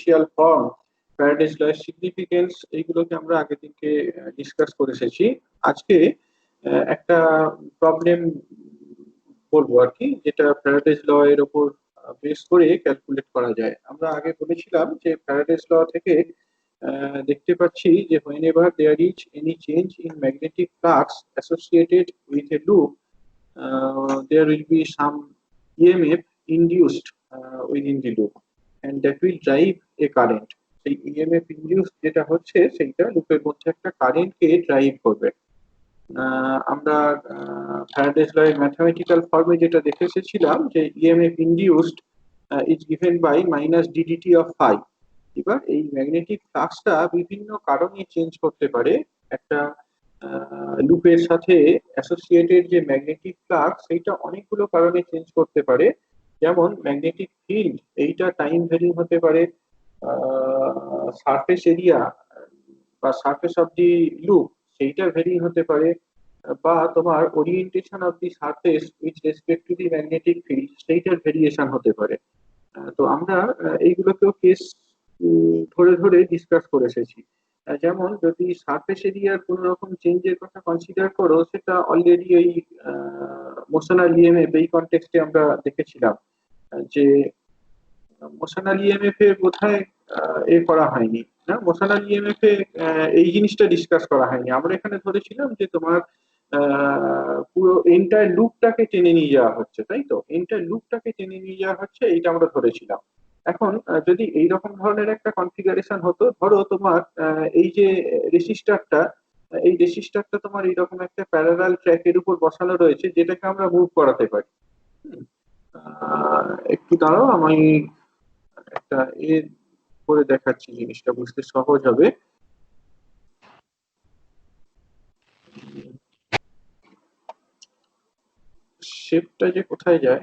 Exponential form, Faraday's law এর significance, এইগুলোকে আমরা আগের দিনকে ডিসকাস করে এসেছি। আজকে একটা প্রবলেম বলবো আর কি, যেটা ফ্যারাডেস ল এর উপর বেস করে ক্যালকুলেট করা যায়। আমরা আগে বলেছিলাম যে ফ্যারাডেস ল থেকে দেখতে পাচ্ছি যে whenever there is any change in magnetic flux associated with a loop, there will be some EMF induced within the loop and that will drive a current. সেই EMF induced যেটা হচ্ছে সেইটা লুপের মধ্যে একটা কারেন্টকে ড্রাইভ করবে। আমরা ফ্যারাডেস ল এর ম্যাথমেটিক্যাল ফর্মে যেটা দেখে এসেছিলাম যে EMF induced is given by minus ddt of phi। এবার এই ম্যাগনেটিক ফ্লাক্সটা বিভিন্ন কারণে চেঞ্জ করতে পারে। একটা লুপের সাথে অ্যাসোসিয়েটেড যে ম্যাগনেটিক ফ্লাক্স সেইটা অনেকগুলো কারণে চেঞ্জ করতে পারে। যেমন ম্যাগনেটিক ফিল্ড, এইটা টাইম ভ্যারি হতে পারে, সারফেস এরিয়া বা সারফেস অফ দি লুপ সেইটা ভ্যারি হতে পারে, বা তোমার orientation of the surface with respect to the magnetic field সেইটার ভেরিয়েশন হতে পারে। তো আমরা এইগুলোকেও কেস ধরে ধরে ডিসকাস করে এসেছি। যেমন যদি সারফেস এরিয়ার কোন রকম চেঞ্জের কথা কনসিডার করো, সেটা অলরেডি এই মোশনাল ইএমএফ এই কনটেক্সটে আমরা দেখেছিলাম যে মোশনাল ইএমএফ এ বোধহয় এ করা হয়নি না, মোশনাল ইএমএফ এ এই জিনিসটা ডিসকাস করা হয়নি। আমরা এখানে ধরেছিলাম যে তোমার পুরো এন্টায়ার লুপটাকে টেনে নিয়ে যাওয়া হচ্ছে, তাই তো? এন্টায়ার লুপটাকে টেনে নিয়ে যাওয়া হচ্ছে, এইটা আমরা ধরেছিলাম। এখন যদি এইরকম ধরনের একটা কনফিগারেশন হতো, ধরো তোমার এই যে রেজিস্টারটা, এই রেজিস্টারটা তোমার এইরকম একটা প্যারালাল ট্র্যাকের উপর বসানো রয়েছে, যেটাকে আমরা মুভ করাতে পারি। একটু দাঁড়াও, আমি একটা এ করে দেখাচ্ছি, জিনিসটা বুঝতে সহজ হবে। শেপটা যে কোথায় যায়,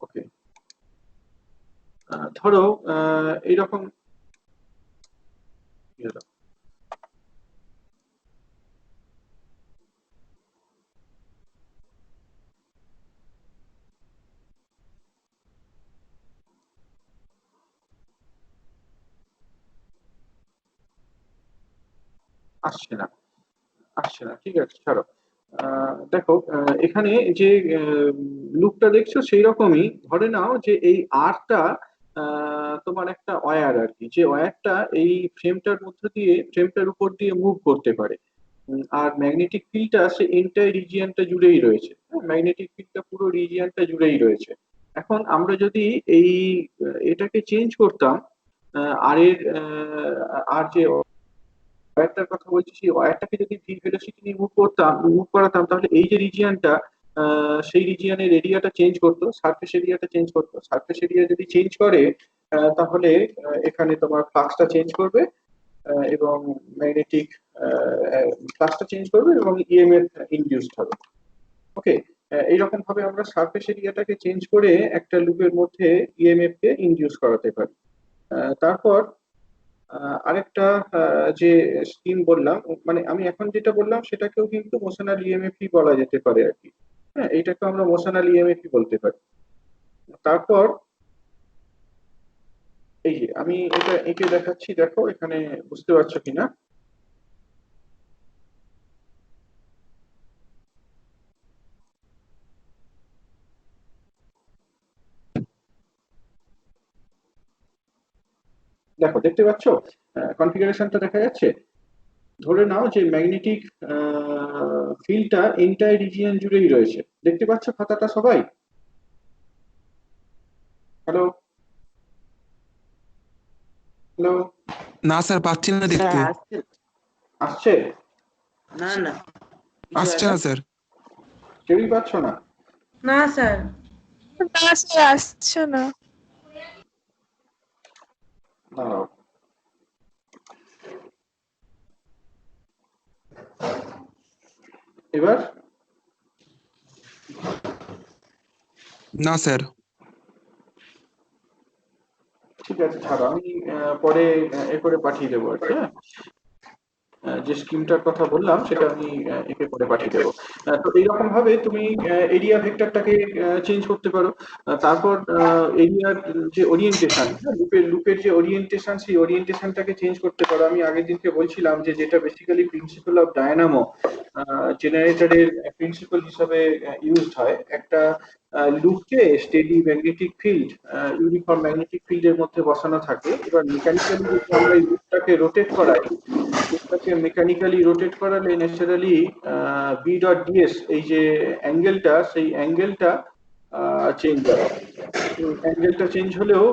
ওকে, ধরো এইরকম আসছে না, আসছে না, ঠিক আছে, ছাড়ো। দেখো, এখানে যে লুকটা দেখছো সেই রকমই ধরে নাও যে এই আরটা তোমার একটা ওয়্যার আর কি, যে ওয়্যারটা এই ফ্রেমটার মধ্য দিয়ে, ফ্রেমটার উপর দিয়ে মুভ করতে পারে। আর ম্যাগনেটিক ফিল্ডটা সে এন্টায়ার রিজিয়নটা জুড়েই রয়েছে, ম্যাগনেটিক ফিল্ডটা পুরো রিজিয়নটা জুড়েই রয়েছে। এখন আমরা যদি এই এটাকে চেঞ্জ করতাম, আর এর আর যে ওয়্যারটার কথা বলছি, সেই ওয়্যারটাকে যদি ভি ভেলোসিটি নিয়ে মুভ করাতাম, তাহলে এই যে রিজিয়নটা, সেই রিজিয়নের এরিয়াটা চেঞ্জ করতো, সারফেস এরিয়াটা চেঞ্জ করতো। সারফেস এরিয়া যদি চেঞ্জ করে, তাহলে এখানে তোমার ফ্লাক্সটা চেঞ্জ করবে, এবং ম্যাগনেটিক ফ্লাক্সটা চেঞ্জ করবে এবং ইএমএফ ইনডিউসড হবে। ওকে, এইরকম ভাবে আমরা সারফেস এরিয়াটাকে চেঞ্জ করে একটা লুপের মধ্যে ইএমএফ কে ইনডিউস করাতে পারি। তারপর আরেকটা যে স্কিম বললাম, মানে আমি এখন যেটা বললাম সেটাকেও কিন্তু মোশনাল ইএমএফই বলা যেতে পারে আর কি। হ্যাঁ, এইটাকে আমরা মোশনাল ইএমএফই বলতে পারি। তারপর এই যে আমি এটা এঁকে দেখাচ্ছি, দেখো এখানে বুঝতে পারছো কিনা। দেখো, দেখতে পাচ্ছ কনফিগারেশনটা দেখা যাচ্ছে? ধরে নাও যে ম্যাগনেটিক ফিল্ডটা এন্টায়ার রিজিয়ন জুড়েই রয়েছে। দেখতে পাচ্ছ খাতাটা সবাই? Hello, hello. না স্যার, পাচ্ছি না দেখতে। আসছে? না না, আসছে না স্যার। কেউই পাচ্ছ না? না স্যার, না স্যার, আসছে না। দাঁড়াও, এবার? না স্যার। ঠিক আছে, ছাড়ো, আমি পরে এ করে পাঠিয়ে দেবো আর কি। হ্যাঁ, যে স্কিমটার কথা বললাম সেটা আমি একে করে পাঠিয়ে দেবো। তো এইরকম ভাবে তুমি এরিয়া ভেক্টরটাকে চেঞ্জ করতে পারো। তারপর এরিয়ার যে ওরিয়েন্টেশন, লুপের যে ওরিয়েন্টেশন, সেই ওরিয়েন্টেশনটাকে চেঞ্জ করতে পারো। আমি আগের দিনকে বলছিলাম যে যেটা বেসিক্যালি প্রিন্সিপাল অফ ডায়নামো জেনারেটরের প্রিন্সিপাল হিসাবে ইউজড হয়, একটা লুপকে steady magnetic field, uniform magnetic ফিল্ডের মধ্যে বসানো থাকে। এবার মেকানিক্যালি যদি আমরা এই লুপটাকে রোটেট করাই, লুপটাকে মেকানিক্যালি রোটেট করালে ন্যাচারালি বি ডট ডিএস, এই যে অ্যাঙ্গেলটা, সেই অ্যাঙ্গেলটা চেঞ্জ হবে। অ্যাঙ্গেলটা চেঞ্জ হলেও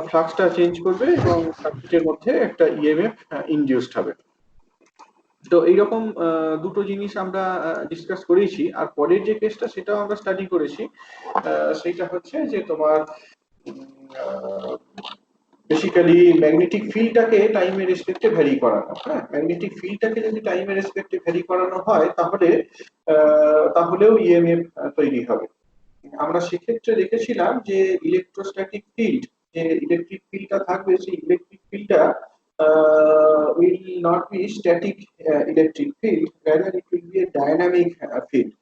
ফ্লাক্সটা চেঞ্জ করবে এবং সার্কিটের মধ্যে একটা ইএমএফ ইনডিউসড হবে। তো এইরকম দুটো জিনিস আমরা ডিসকাস করেছি। আর পরের যে কেসটা সেটাও আমরা স্টাডি করেছি। সেটা হচ্ছে যে তোমার বেসিক্যালি ম্যাগনেটিক ফিল্ডটাকে টাইমের রেসপেক্টে ভ্যারি করানো। হ্যাঁ, ম্যাগনেটিক ফিল্ডটাকে যদি টাইমের রেসপেক্টে ভ্যারি করানো হয় তাহলেও ইএমএফ তৈরি হবে। আমরা সেক্ষেত্রে দেখেছিলাম যে ইলেকট্রোস্ট্যাটিক ফিল্ড, যে ইলেকট্রিক ফিল্ডটা থাকবে, সেই ইলেকট্রিক ফিল্ডটা will not be static electric field, rather it will be a dynamic field.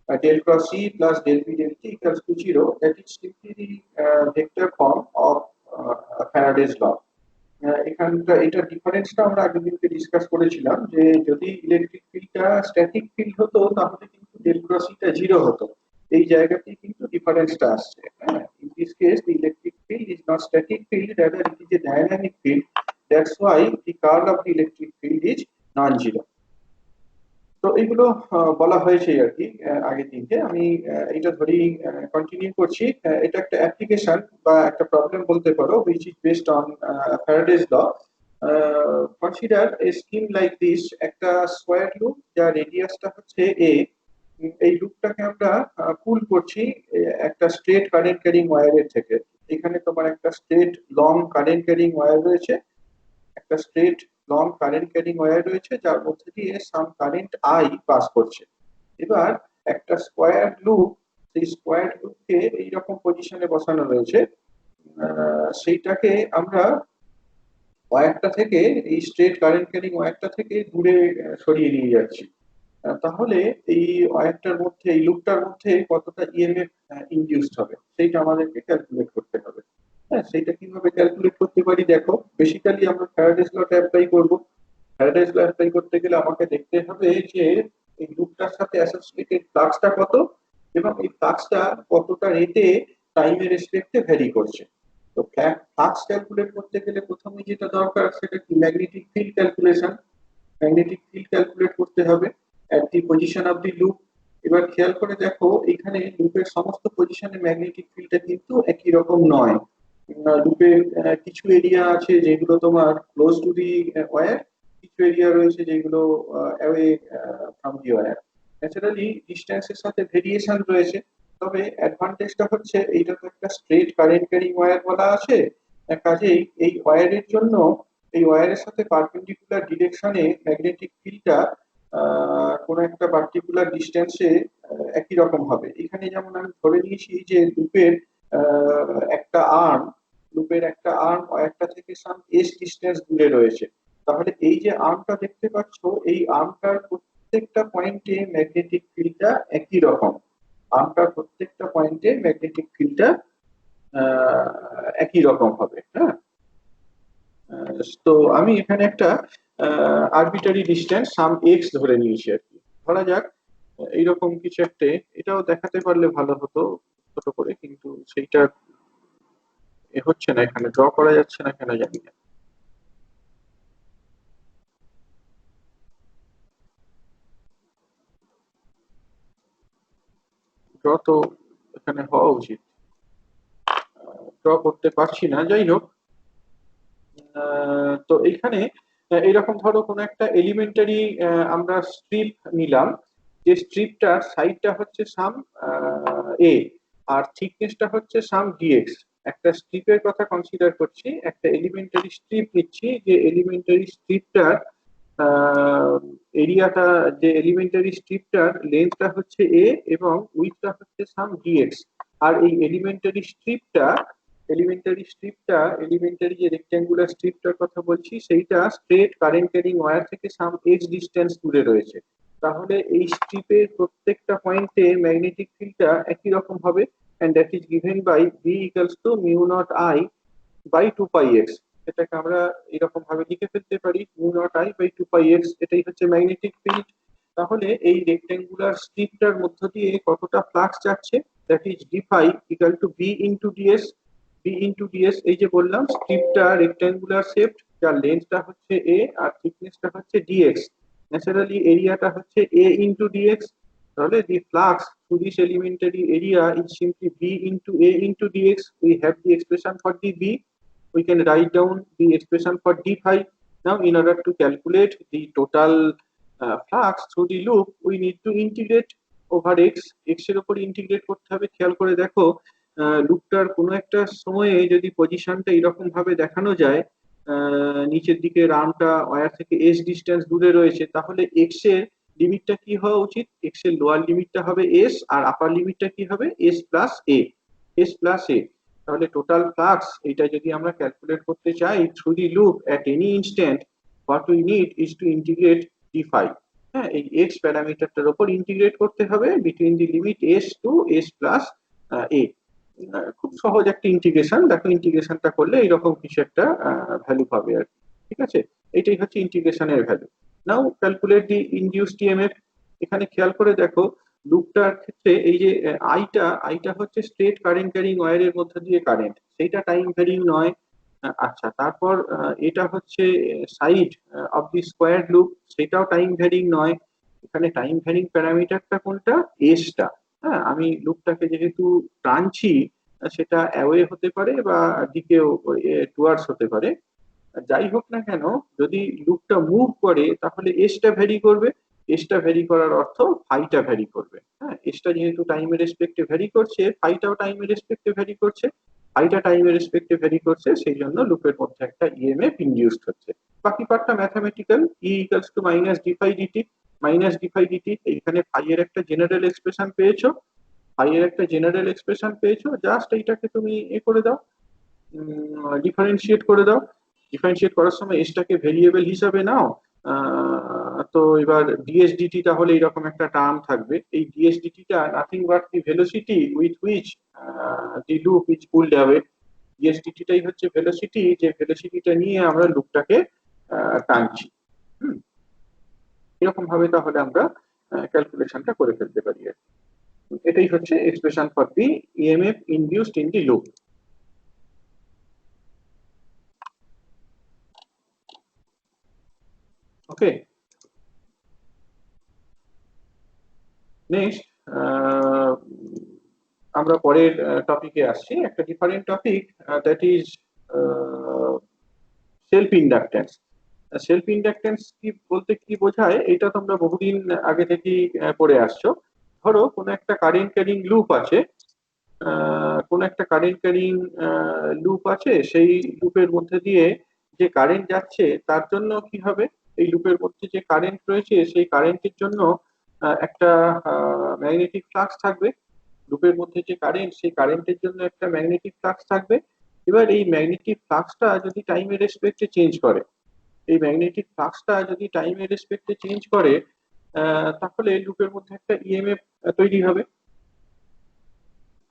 Del cross E plus del B del T equals to 0. That is simply the vector form of Faraday's law. এখানটা এটা ডিফারেন্সটা আমরা আগের দিনকে discuss করেছিলাম যে যদি electric ফিল্ডটা স্ট্যাটিক ফিল্ড হতো তাহলে কিন্তু ডেল ক্রস ইটা 0 হতো। এই জায়গাতেই কিন্তু ডিফারেন্সটা আসছে। হ্যাঁ, in this case the electric field is not static field, rather it is a dynamic field. That's why the curl of the electric field is non-zero. তো এইগুলো বলা হয়েছে আর কি আগের দিনকে। আমি এটা ধরেই কন্টিনিউ করছি। এটা একটা অ্যাপ্লিকেশন বা একটা প্রবলেম বলতে পারো, which is based on Faraday's law. Consider a scheme like this, একটা স্কয়ার লুপ যার রেডিয়াসটা হচ্ছে a। এই লুপটাকে আমরা পুল করছি একটা স্ট্রেট কারেন্ট ক্যারিং ওয়্যারের থেকে। এখানে তোমার একটা straight long current carrying wire রয়েছে, একটা straight long current carrying wire রয়েছে যার মধ্যে দিয়ে সাম কারেন্ট আই পাস করছে। এবার একটা স্কয়ার লুপ, সেই স্কয়ার লুপকে এইরকম পজিশনে বসানো রয়েছে। সেইটাকে আমরা ওয়্যারটা থেকে, এই স্ট্রেট কারেন্ট ক্যারিং ওয়্যারটা থেকে দূরে সরিয়ে নিয়ে যাচ্ছি। তাহলে এই ওয়্যারটার মধ্যে, এই লুপটার মধ্যে কতটা ইএমএফ ইনডিউসড হবে সেইটা আমাদেরকে ক্যালকুলেট করতে হবে। হ্যাঁ, সেইটা কিভাবে ক্যালকুলেট করতে পারি দেখো। বেসিক্যালি আমরা ফ্যারাডেস লটা অ্যাপ্লাই করব। ফ্যারাডেস ল অ্যাপ্লাই করতে গেলে আমাকে দেখতে হবে যে এই লুপটার সাথে অ্যাসোসিয়েটেড ফ্লাক্সটা কত এবং এই ফ্লাক্সটা কতটা রেটে টাইমের রেসপেক্টে ভ্যারি করছে। তো ফ্লাক্স ক্যালকুলেট করতে গেলে প্রথমে যেটা দরকার সেটা কি, magnetic field calculation. Magnetic field calculate করতে হবে at the position of the loop। এবার খেয়াল করে দেখো এখানে লুপের সমস্ত পজিশনে ম্যাগনেটিক ফিল্ডটা কিন্তু একই রকম নয়। লুপের কিছু এরিয়া আছে যেগুলো তোমার ক্লোজ টু দি ওয়্যার, কিছু এরিয়া রয়েছে যেগুলো away from the wire. Naturally ডিসটেন্সের সাথে ভেরিয়েশন রয়েছে। তবে অ্যাডভান্টেজটা হচ্ছে এইটা তো একটা স্ট্রেট কারেন্ট ক্যারিং ওয়্যার বলা আছে, কাজেই এই ওয়্যারের জন্য এই ওয়্যারের সাথে পারপেন্ডিকুলার ডিরেকশনে ম্যাগনেটিক ফিল্ডটা কোনো একটা পার্টিকুলার ডিস্টেন্সে একই রকম হবে। এখানে যেমন আমি ধরে নিয়েছি যে একটা আর্ম লুপের একটা আর্ম ওয়্যারটা থেকে সাম এস ডিস্টেন্স দূরে রয়েছে। তাহলে এই যে আর্মটা দেখতে পাচ্ছ, এই আর্মটার প্রত্যেকটা পয়েন্টে ম্যাগনেটিক ফিল্ডটা একই রকম। আর্মটার প্রত্যেকটা পয়েন্টে ম্যাগনেটিক ফিল্ডটা একই রকম হবে। হ্যাঁ, তো আমি এখানে একটা আরবিটারি ডিস্টেন্স সাম এক্স ধরে নিয়েছি আর কি। ধরা যাক এইরকম কিছু একটা, এটাও দেখাতে পারলে ভালো হতো ছোট করে, কিন্তু সেইটা হচ্ছে না, এখানে ড্র করা যাচ্ছে না কেন জানি না। ড্র তো এখানে হওয়া উচিত, ড্র করতে পারছি না। যাই হোক, তো এইখানে এইরকম ধরো কোনো একটা এলিমেন্টারি আমরা স্ট্রিপ নিলাম, যে স্ট্রিপটার সাইডটা হচ্ছে সাম এ আর থিকনেসটা হচ্ছে সাম ডিএক্স। একটা স্ট্রিপের কথা কনসিডার করছি, একটা এলিমেন্টারি স্ট্রিপ নিচ্ছি, যে এলিমেন্টারি স্ট্রিপটার এরিয়াটা, যে এলিমেন্টারি স্ট্রিপটার লেন্থটা হচ্ছে এ এবং উইথটা হচ্ছে সাম ডিএক্স। আর এই এলিমেন্টারি স্ট্রিপটা এলিমেন্টারি যে রেক্ট্যাঙ্গুলার স্ট্রিপটার কথা বলছি সেইটা স্ট্রেট কারেন্ট ক্যারিং ওয়্যার থেকে সাম এক্স ডিস্টেন্স দূরে রয়েছে। তাহলে এই স্ট্রিপের প্রত্যেকটা পয়েন্টে ম্যাগনেটিক ফিল্ডটা একই রকম হবে, and that is given by v equals to mu naught I by 2 pi x। এটাকে আমরা এরকম ভাবে লিখে ফেলতে পারি mu naught I by 2 pi x, এটাই হচ্ছে ম্যাগনেটিক ফিল্ড। তাহলে এই রেক্ট্যাঙ্গুলার স্ট্রিপটার মধ্য দিয়ে কতটা ফ্লাক্স যাচ্ছে, that is d phi equal to b into ds। এই যে বললাম স্ট্রিপটা রেক্ট্যাঙ্গুলার শেপড, যার লেন্থটা হচ্ছে a আর থিকনেসটা হচ্ছে dx, ন্যাচারালি এরিয়াটা হচ্ছে a into dx। তাহলে the flux through this elementary area is simply b into a into dx। we have the expression for the b, we can write down the expression for d phi। now in order to calculate the total flux through the loop we need to integrate over x। এর উপর integrate করতে হবে। খেয়াল করে দেখো লুপটার কোনো একটা সময়ে যদি পজিশনটা এরকম ভাবে দেখানো যায়, নিচের দিকে রাউন্ডটা ওয়্যার থেকে এস ডিস্টেন্স দূরে রয়েছে, তাহলে এক্স এর লিমিটটা কি হওয়া উচিত, এক্স এর লোয়ার লিমিটটা হবে এস আর আপার লিমিটটা কি হবে এস প্লাস এ। তাহলে টোটাল ফ্লাক্স এটা যদি আমরা ক্যালকুলেট করতে চাই through the loop at any instant, what we need is to integrate d phi. হ্যাঁ, এই এক্স প্যারামিটারটার উপর ইন্টিগ্রেট করতে হবে between the limit s to s plus a. খুব সহজ একটা ইন্টিগ্রেশন, দেখো ইন্টিগ্রেশনটা করলে এইরকম কিছু একটা ভ্যালু পাবে আর কি। ঠিক আছে, এটাই হচ্ছে ইন্টিগ্রেশনের value. Now calculate the induced EMF. এখানে খেয়াল করে দেখো লুপটার ক্ষেত্রে এই যে আইটা হচ্ছে স্ট্রেট কারেন্ট ক্যারিং ওয়্যারের মধ্যে দিয়ে কারেন্ট, সেইটা টাইম ভ্যারিং নয়। আচ্ছা, তারপর এটা হচ্ছে side of the square loop, সেটাও টাইম ভ্যারিং নয়। এখানে টাইম ভ্যারিং প্যারামিটারটা কোনটা, এসটা। হ্যাঁ, আমি লুপটাকে যেহেতু টানছি সেটা অ্যাওয়ে হতে পারে বা দিকেও টুয়ার্ডস হতে পারে। যাই হোক না কেন, যদি লুপটা মুভ করে তাহলে এসটা ভ্যারি করবে। এসটা ভ্যারি করার অর্থ ফাইটা ভ্যারি করবে। হ্যাঁ, এসটা যেহেতু টাইমের রেসপেক্টে ভ্যারি করছে, ফাইটাও টাইমের রেসপেক্টে ভ্যারি করছে। ফাইটা টাইমের রেসপেক্টে ভ্যারি করছে, সেই জন্য লুপের মধ্যে একটা ইএমএফ ইনডিউসড হচ্ছে। বাকি পার্টটা mathematical. E equals to minus D phi dt. এইখানে ফাই এর একটা জেনারেল এক্সপ্রেশন পেয়েছো, জাস্ট এইটাকে তুমি করে দাও, ডিফারেন্সিয়েট করে দাও। ডিফারেন্সিয়েট করার সময় এসটাকে ভেরিয়েবল হিসাবে নাও। তো এবার ডিএসডিটি তাহলে এরকম একটা টার্ম থাকবে। এই ডিএসডিটিটা nothing but the velocity with which the loop is pulled away. ডিএসডিটিটাই হচ্ছে ভেলোসিটি, যে ভেলোসিটিটা নিয়ে আমরা লুপটাকে টানছি। এরকম ভাবে তাহলে আমরা ক্যালকুলেশনটা করে ফেলতে পারি। এটাই হচ্ছে expression for the EMF induced in the loop. Okay, next আমরা পরের টপিকে আসছি, একটা different topic, that is self inductance. Self inductance কি বলতে কি বোঝায়, এটা তোমরা বহুদিন আগে থেকেই পড়ে আসছো। ধরো কোনো একটা কারেন্ট ক্যারিং লুপ আছে, সেই লুপের মধ্যে দিয়ে যে কারেন্ট যাচ্ছে তার জন্য কি হবে, এই লুপের মধ্যে যে কারেন্ট রয়েছে সেই কারেন্টের জন্য একটা ম্যাগনেটিক ফ্লাক্স থাকবে। লুপের মধ্যে যে কারেন্ট, সেই কারেন্টের জন্য একটা ম্যাগনেটিক ফ্লাক্স থাকবে। এবার এই ম্যাগনেটিক ফ্লাক্সটা যদি টাইমের রেসপেক্টে চেঞ্জ করে, তাহলে লুপের মধ্যে একটা ইএমএফ তৈরি হবে।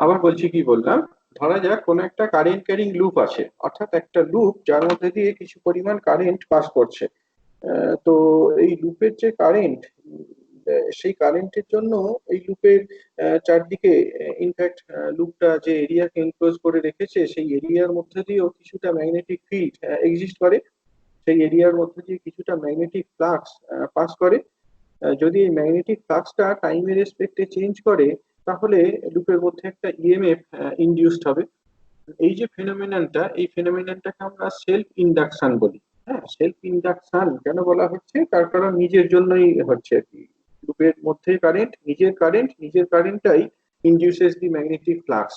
আবার বলছি, কি বললাম, ধরা যাক কোনো একটা কারেন্ট ক্যারিং লুপ আছে, অর্থাৎ একটা লুপ যার মধ্যে দিয়ে কিছু পরিমাণ কারেন্ট পাস করছে। তো এই লুপের যে কারেন্ট, সেই কারেন্টের জন্য এই লুপের চারদিকে, ইনফ্যাক্ট লুপটা যে এরিয়াকে এনক্লোজ করে রেখেছে সেই এরিয়ার মধ্যে দিয়েও কিছুটা ম্যাগনেটিক ফিল্ড এক্সিস্ট করে, সেই এরিয়ার মধ্যে দিয়ে কিছুটা ম্যাগনেটিক ফ্লাক্স পাস করে। যদি এই ম্যাগনেটিক ফ্লাক্সটা টাইমের রেসপেক্টে চেঞ্জ করে, তাহলে লুপের মধ্যে একটা ইএমএফ ইনডিউসড হবে। এই যে এই ফেনোমেননটাকে আমরা সেলফ ইন্ডাকশন বলি। হ্যাঁ, সেলফ ইন্ডাকশন কেন বলা হচ্ছে, তার কারণ নিজের জন্যই হচ্ছে আর কি। লুপের মধ্যে নিজের কারেন্টটাই ইনডিউসেস দি ম্যাগনেটিক ফ্লাক্স।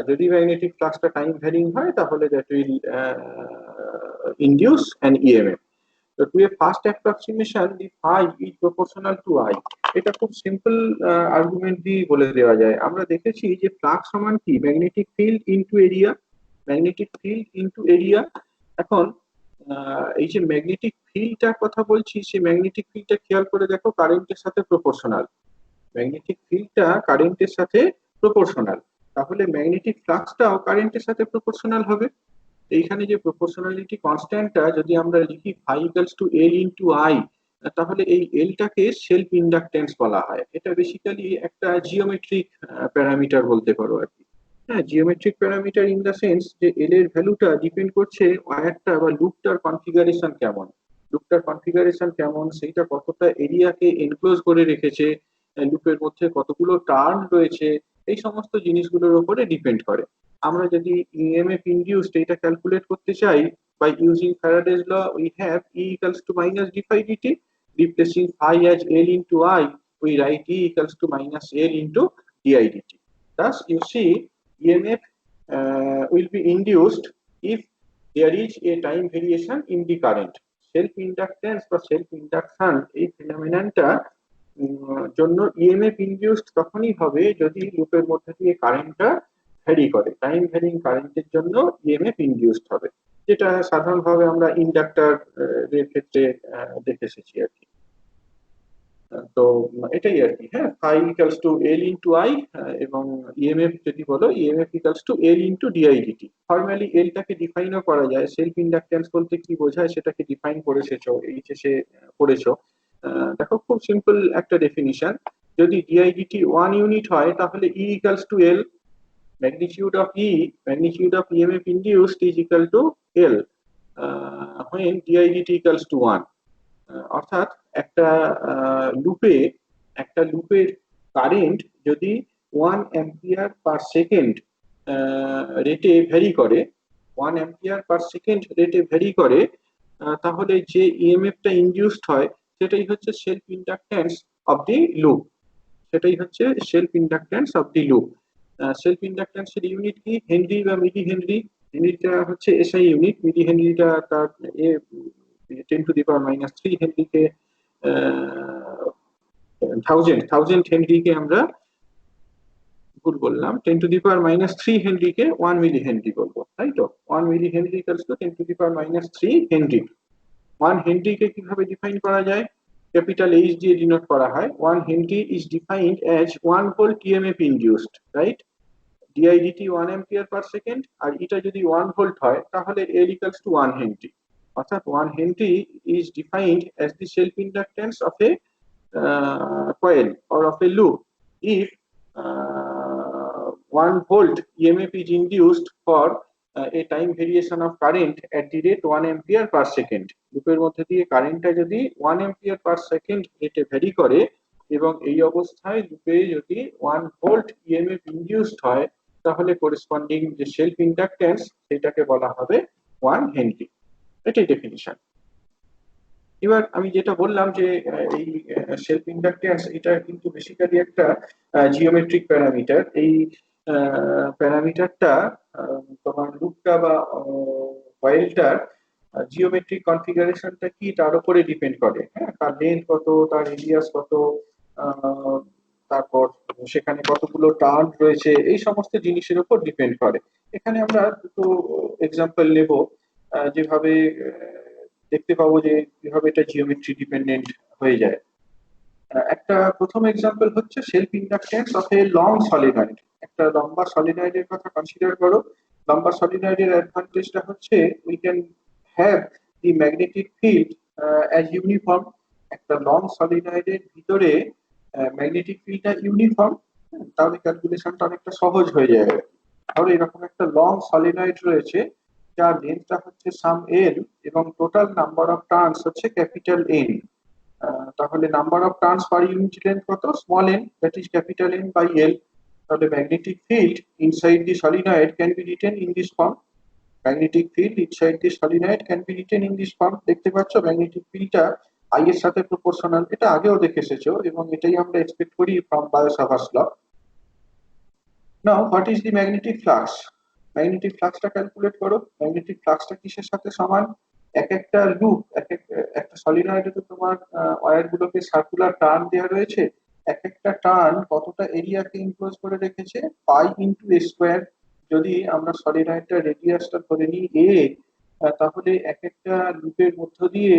যদি ম্যাগনেটিক ফ্লাক্সটা টাইম ভ্যারিং হয়, তাহলে that will induce an EMF. তো to a first approximation the phi is proportional to I. এটা খুব সিম্পল আর্গুমেন্ট দিয়ে বলে দেওয়া যায়। আমরা দেখেছি যে ফ্লাক্স সমান কি, magnetic field into area. Magnetic field into area. এখন এই যে ম্যাগনেটিক ফিল্ডটার কথা বলছি, সেই ম্যাগনেটিক ফিল্ডটা খেয়াল করে দেখো কারেন্টের সাথে প্রপোর্শনাল। ম্যাগনেটিক ফিল্ডটা কারেন্টের সাথে প্রপোর্শনাল, তাহলে ম্যাগনেটিক ফ্লাক্সটাও কারেন্টের সাথে প্রপোর্শনাল হবে। এইখানে যে প্রপোর্শনালিটি কনস্ট্যান্টটা যদি আমরা লিখি phi equals to L into I, তাহলে এই এলটাকে সেলফ ইন্ডাকটেন্স বলা হয়। এটা বেসিক্যালি একটা জিওমেট্রিক প্যারামিটার বলতে পারো আর কি। হ্যাঁ, geometric parameter in the sense যে এল এর ভ্যালুটা ডিপেন্ড করছে ওয়্যারটা বা লুপটার কনফিগারেশন কেমন। লুপটার কনফিগারেশন কেমন, সেইটা কতটা এরিয়াকে এনক্লোজ করে রেখেছে, লুপের মধ্যে কতগুলো টার্ন রয়েছে, এই সমস্ত জিনিসগুলোর উপরে ডিপেন্ড করে। আমরা যদি ইএমএফ ইনডিউসড এটা ক্যালকুলেট করতে চাই, by using Faraday's law we have E equals to minus d phi dt. Replacing phi as L into I, we write E equals to minus L into di dt. Thus you see EMF will be induced if there is a time variation in the current. Self inductance বা self induction এই ফিনোমেননটা জন্য EMF induced তখনই হবে যদি লুপের মধ্যে দিয়ে কারেন্টটা ভ্যারি করে। টাইম ভ্যারিং কারেন্টের জন্য ইএমএফ ইনডিউসড হবে, যেটা সাধারণভাবে আমরা ইন্ডাক্টর এর ক্ষেত্রে দেখে এসেছি আর কি। তো এটাই আর কি। হ্যাঁ, phi equals to L into I, এবং ইএমএফ যদি বলো EMF equals to L into dI dt. Formally এলটাকে ডিফাইনও করা যায়, সেলফ ইন্ডাকটেন্স বলতে কি বোঝায় সেটাকে ডিফাইন করে এসেছো, এইচএসে পড়েছো। দেখো খুব সিম্পল একটা ডেফিনিশন, যদি ডিআইডিটি 1 ইউনিট হয় তাহলে ই equals to L, magnitude of E, magnitude of EMF induced is equal to L when DIDT equals to 1. অর্থাৎ একটা লুপের কারেন্ট যদি 1 অ্যাম্পিয়ার পার সেকেন্ড রেটে ভ্যারি করে, 1 অ্যাম্পিয়ার পার সেকেন্ড রেটে ভ্যারি করে, তাহলে যে ইএমএফটা ইনডিউসড হয় সেটাই হচ্ছে self inductance of the loop. সেটাই হচ্ছে self inductance of the loop. Self ইন্ডাকট্যান্সের ইউনিট কি? হেনরি বা মিলি হেনরি। হেনরিটা হচ্ছে এসআই ইউনিট, মিলি হেনরিটা তার 10⁻³ হেনরিকে, থাউজেন্ড হেনরিকে আমরা ভুল বললাম, 10⁻³ হেনরিকে 1 মিলি হেনরি বলবো, তাই তো? 1 মিলি হেনরি ইকুয়ালস টু 10⁻³ হেনরি। 1 হেনরিকে কিভাবে ডিফাইন করা যায়? ক্যাপিটাল এইচ দিয়ে ডিনোট করা হয়। 1 Henry is defined as 1 volt EMF induced, right? DIDT 1 ampere per second, আর এটা যদি 1 ভোল্ট হয় তাহলে L equals to 1 Henry। অর্থাৎ 1 Henry is defined as the self inductance of a coil or of a loop if 1 volt EMF is induced for a time variation of current at the rate 1 ampere per second। লুপের মধ্যে দিয়ে কারেন্টটা যদি 1 ampere per second রেটে vary করে এবং এই অবস্থায় লুপে যদি 1 ভোল্ট ইএমএফ ইনডিউসড হয়, তাহলে করেসপন্ডিং যে সেলফ ইন্ডাকট্যান্স সেটাকে বলা হবে 1 হেনরি। এটাই ডেফিনিশন। এবার আমি যেটা বললাম যে এই সেলফ ইন্ডাকট্যান্স এটা কিন্তু বেসিক্যালি একটা জিওমেট্রিক প্যারামিটার। এই প্যারামিটারটা তোমার লুপটা বা কয়েলটার জিওমেট্রিক কনফিগারেশনটা কি তার উপরে ডিপেন্ড করে। হ্যাঁ, তার লেন্থ কত, তার রেডিয়াস কত, তারপর সেখানে কতগুলো টার্ন রয়েছে, এই সমস্ত জিনিসের উপর ডিপেন্ড করে। এখানে আমরা দুটো এক্সাম্পল নেব, যেভাবে দেখতে পাবো যে কিভাবে এটা জিওমেট্রি ডিপেন্ডেন্ট হয়ে যায়। একটা প্রথম এক্সাম্পল হচ্ছে self inductance of A long solenoid. একটা লম্বা সলিনয়েডের কথা কনসিডার করো। লম্বা সলিনয়েডের অ্যাডভান্টেজটা হচ্ছে we can have the magnetic field as uniform. একটা লং সলিনয়েডের ভিতরে ম্যাগনেটিক ফিল্ডটা ইউনিফর্ম, তাহলে ক্যালকুলেশনটা অনেকটা সহজ হয়ে যাবে। তাহলে এরকম একটা লং সলিনয়েড রয়েছে যার লেন্থটা হচ্ছে সাম এল এবং টোটাল নাম্বার অফ টার্নস হচ্ছে ক্যাপিটাল এন। তাহলে number of turns per unit length কত? Small n, that is capital N by L. তাহলে magnetic field inside the solenoid can be written in this form. Magnetic field inside the solenoid can be written in this form. দেখতে পাচ্ছ magnetic ফিল্ডটা I এর সাথে proportional, এটা আগেও দেখে এসেছো এবং এটাই আমরা এক্সপেক্ট করি from Biot Savart's law. Now what is the magnetic flux? Magnetic ফ্লাক্সটা ক্যালকুলেট করো। ম্যাগনেটিক ফ্লাক্সটা কিসের সাথে সমান? একটা লুপ, একটা সলিনয়েডে তো তোমার ওয়্যার গুলোকে সার্কুলার টার্ন দেওয়া রয়েছে। একটা টার্ন কতটা এরিয়াকে ইনক্লোজ করে রেখেছে? পাই ইনটু এ স্কোয়ার। যদি আমরা সলিনয়েডটা রেডিয়াসটা ধরে নিই এ, তাহলে এক একটা লুপের মধ্য দিয়ে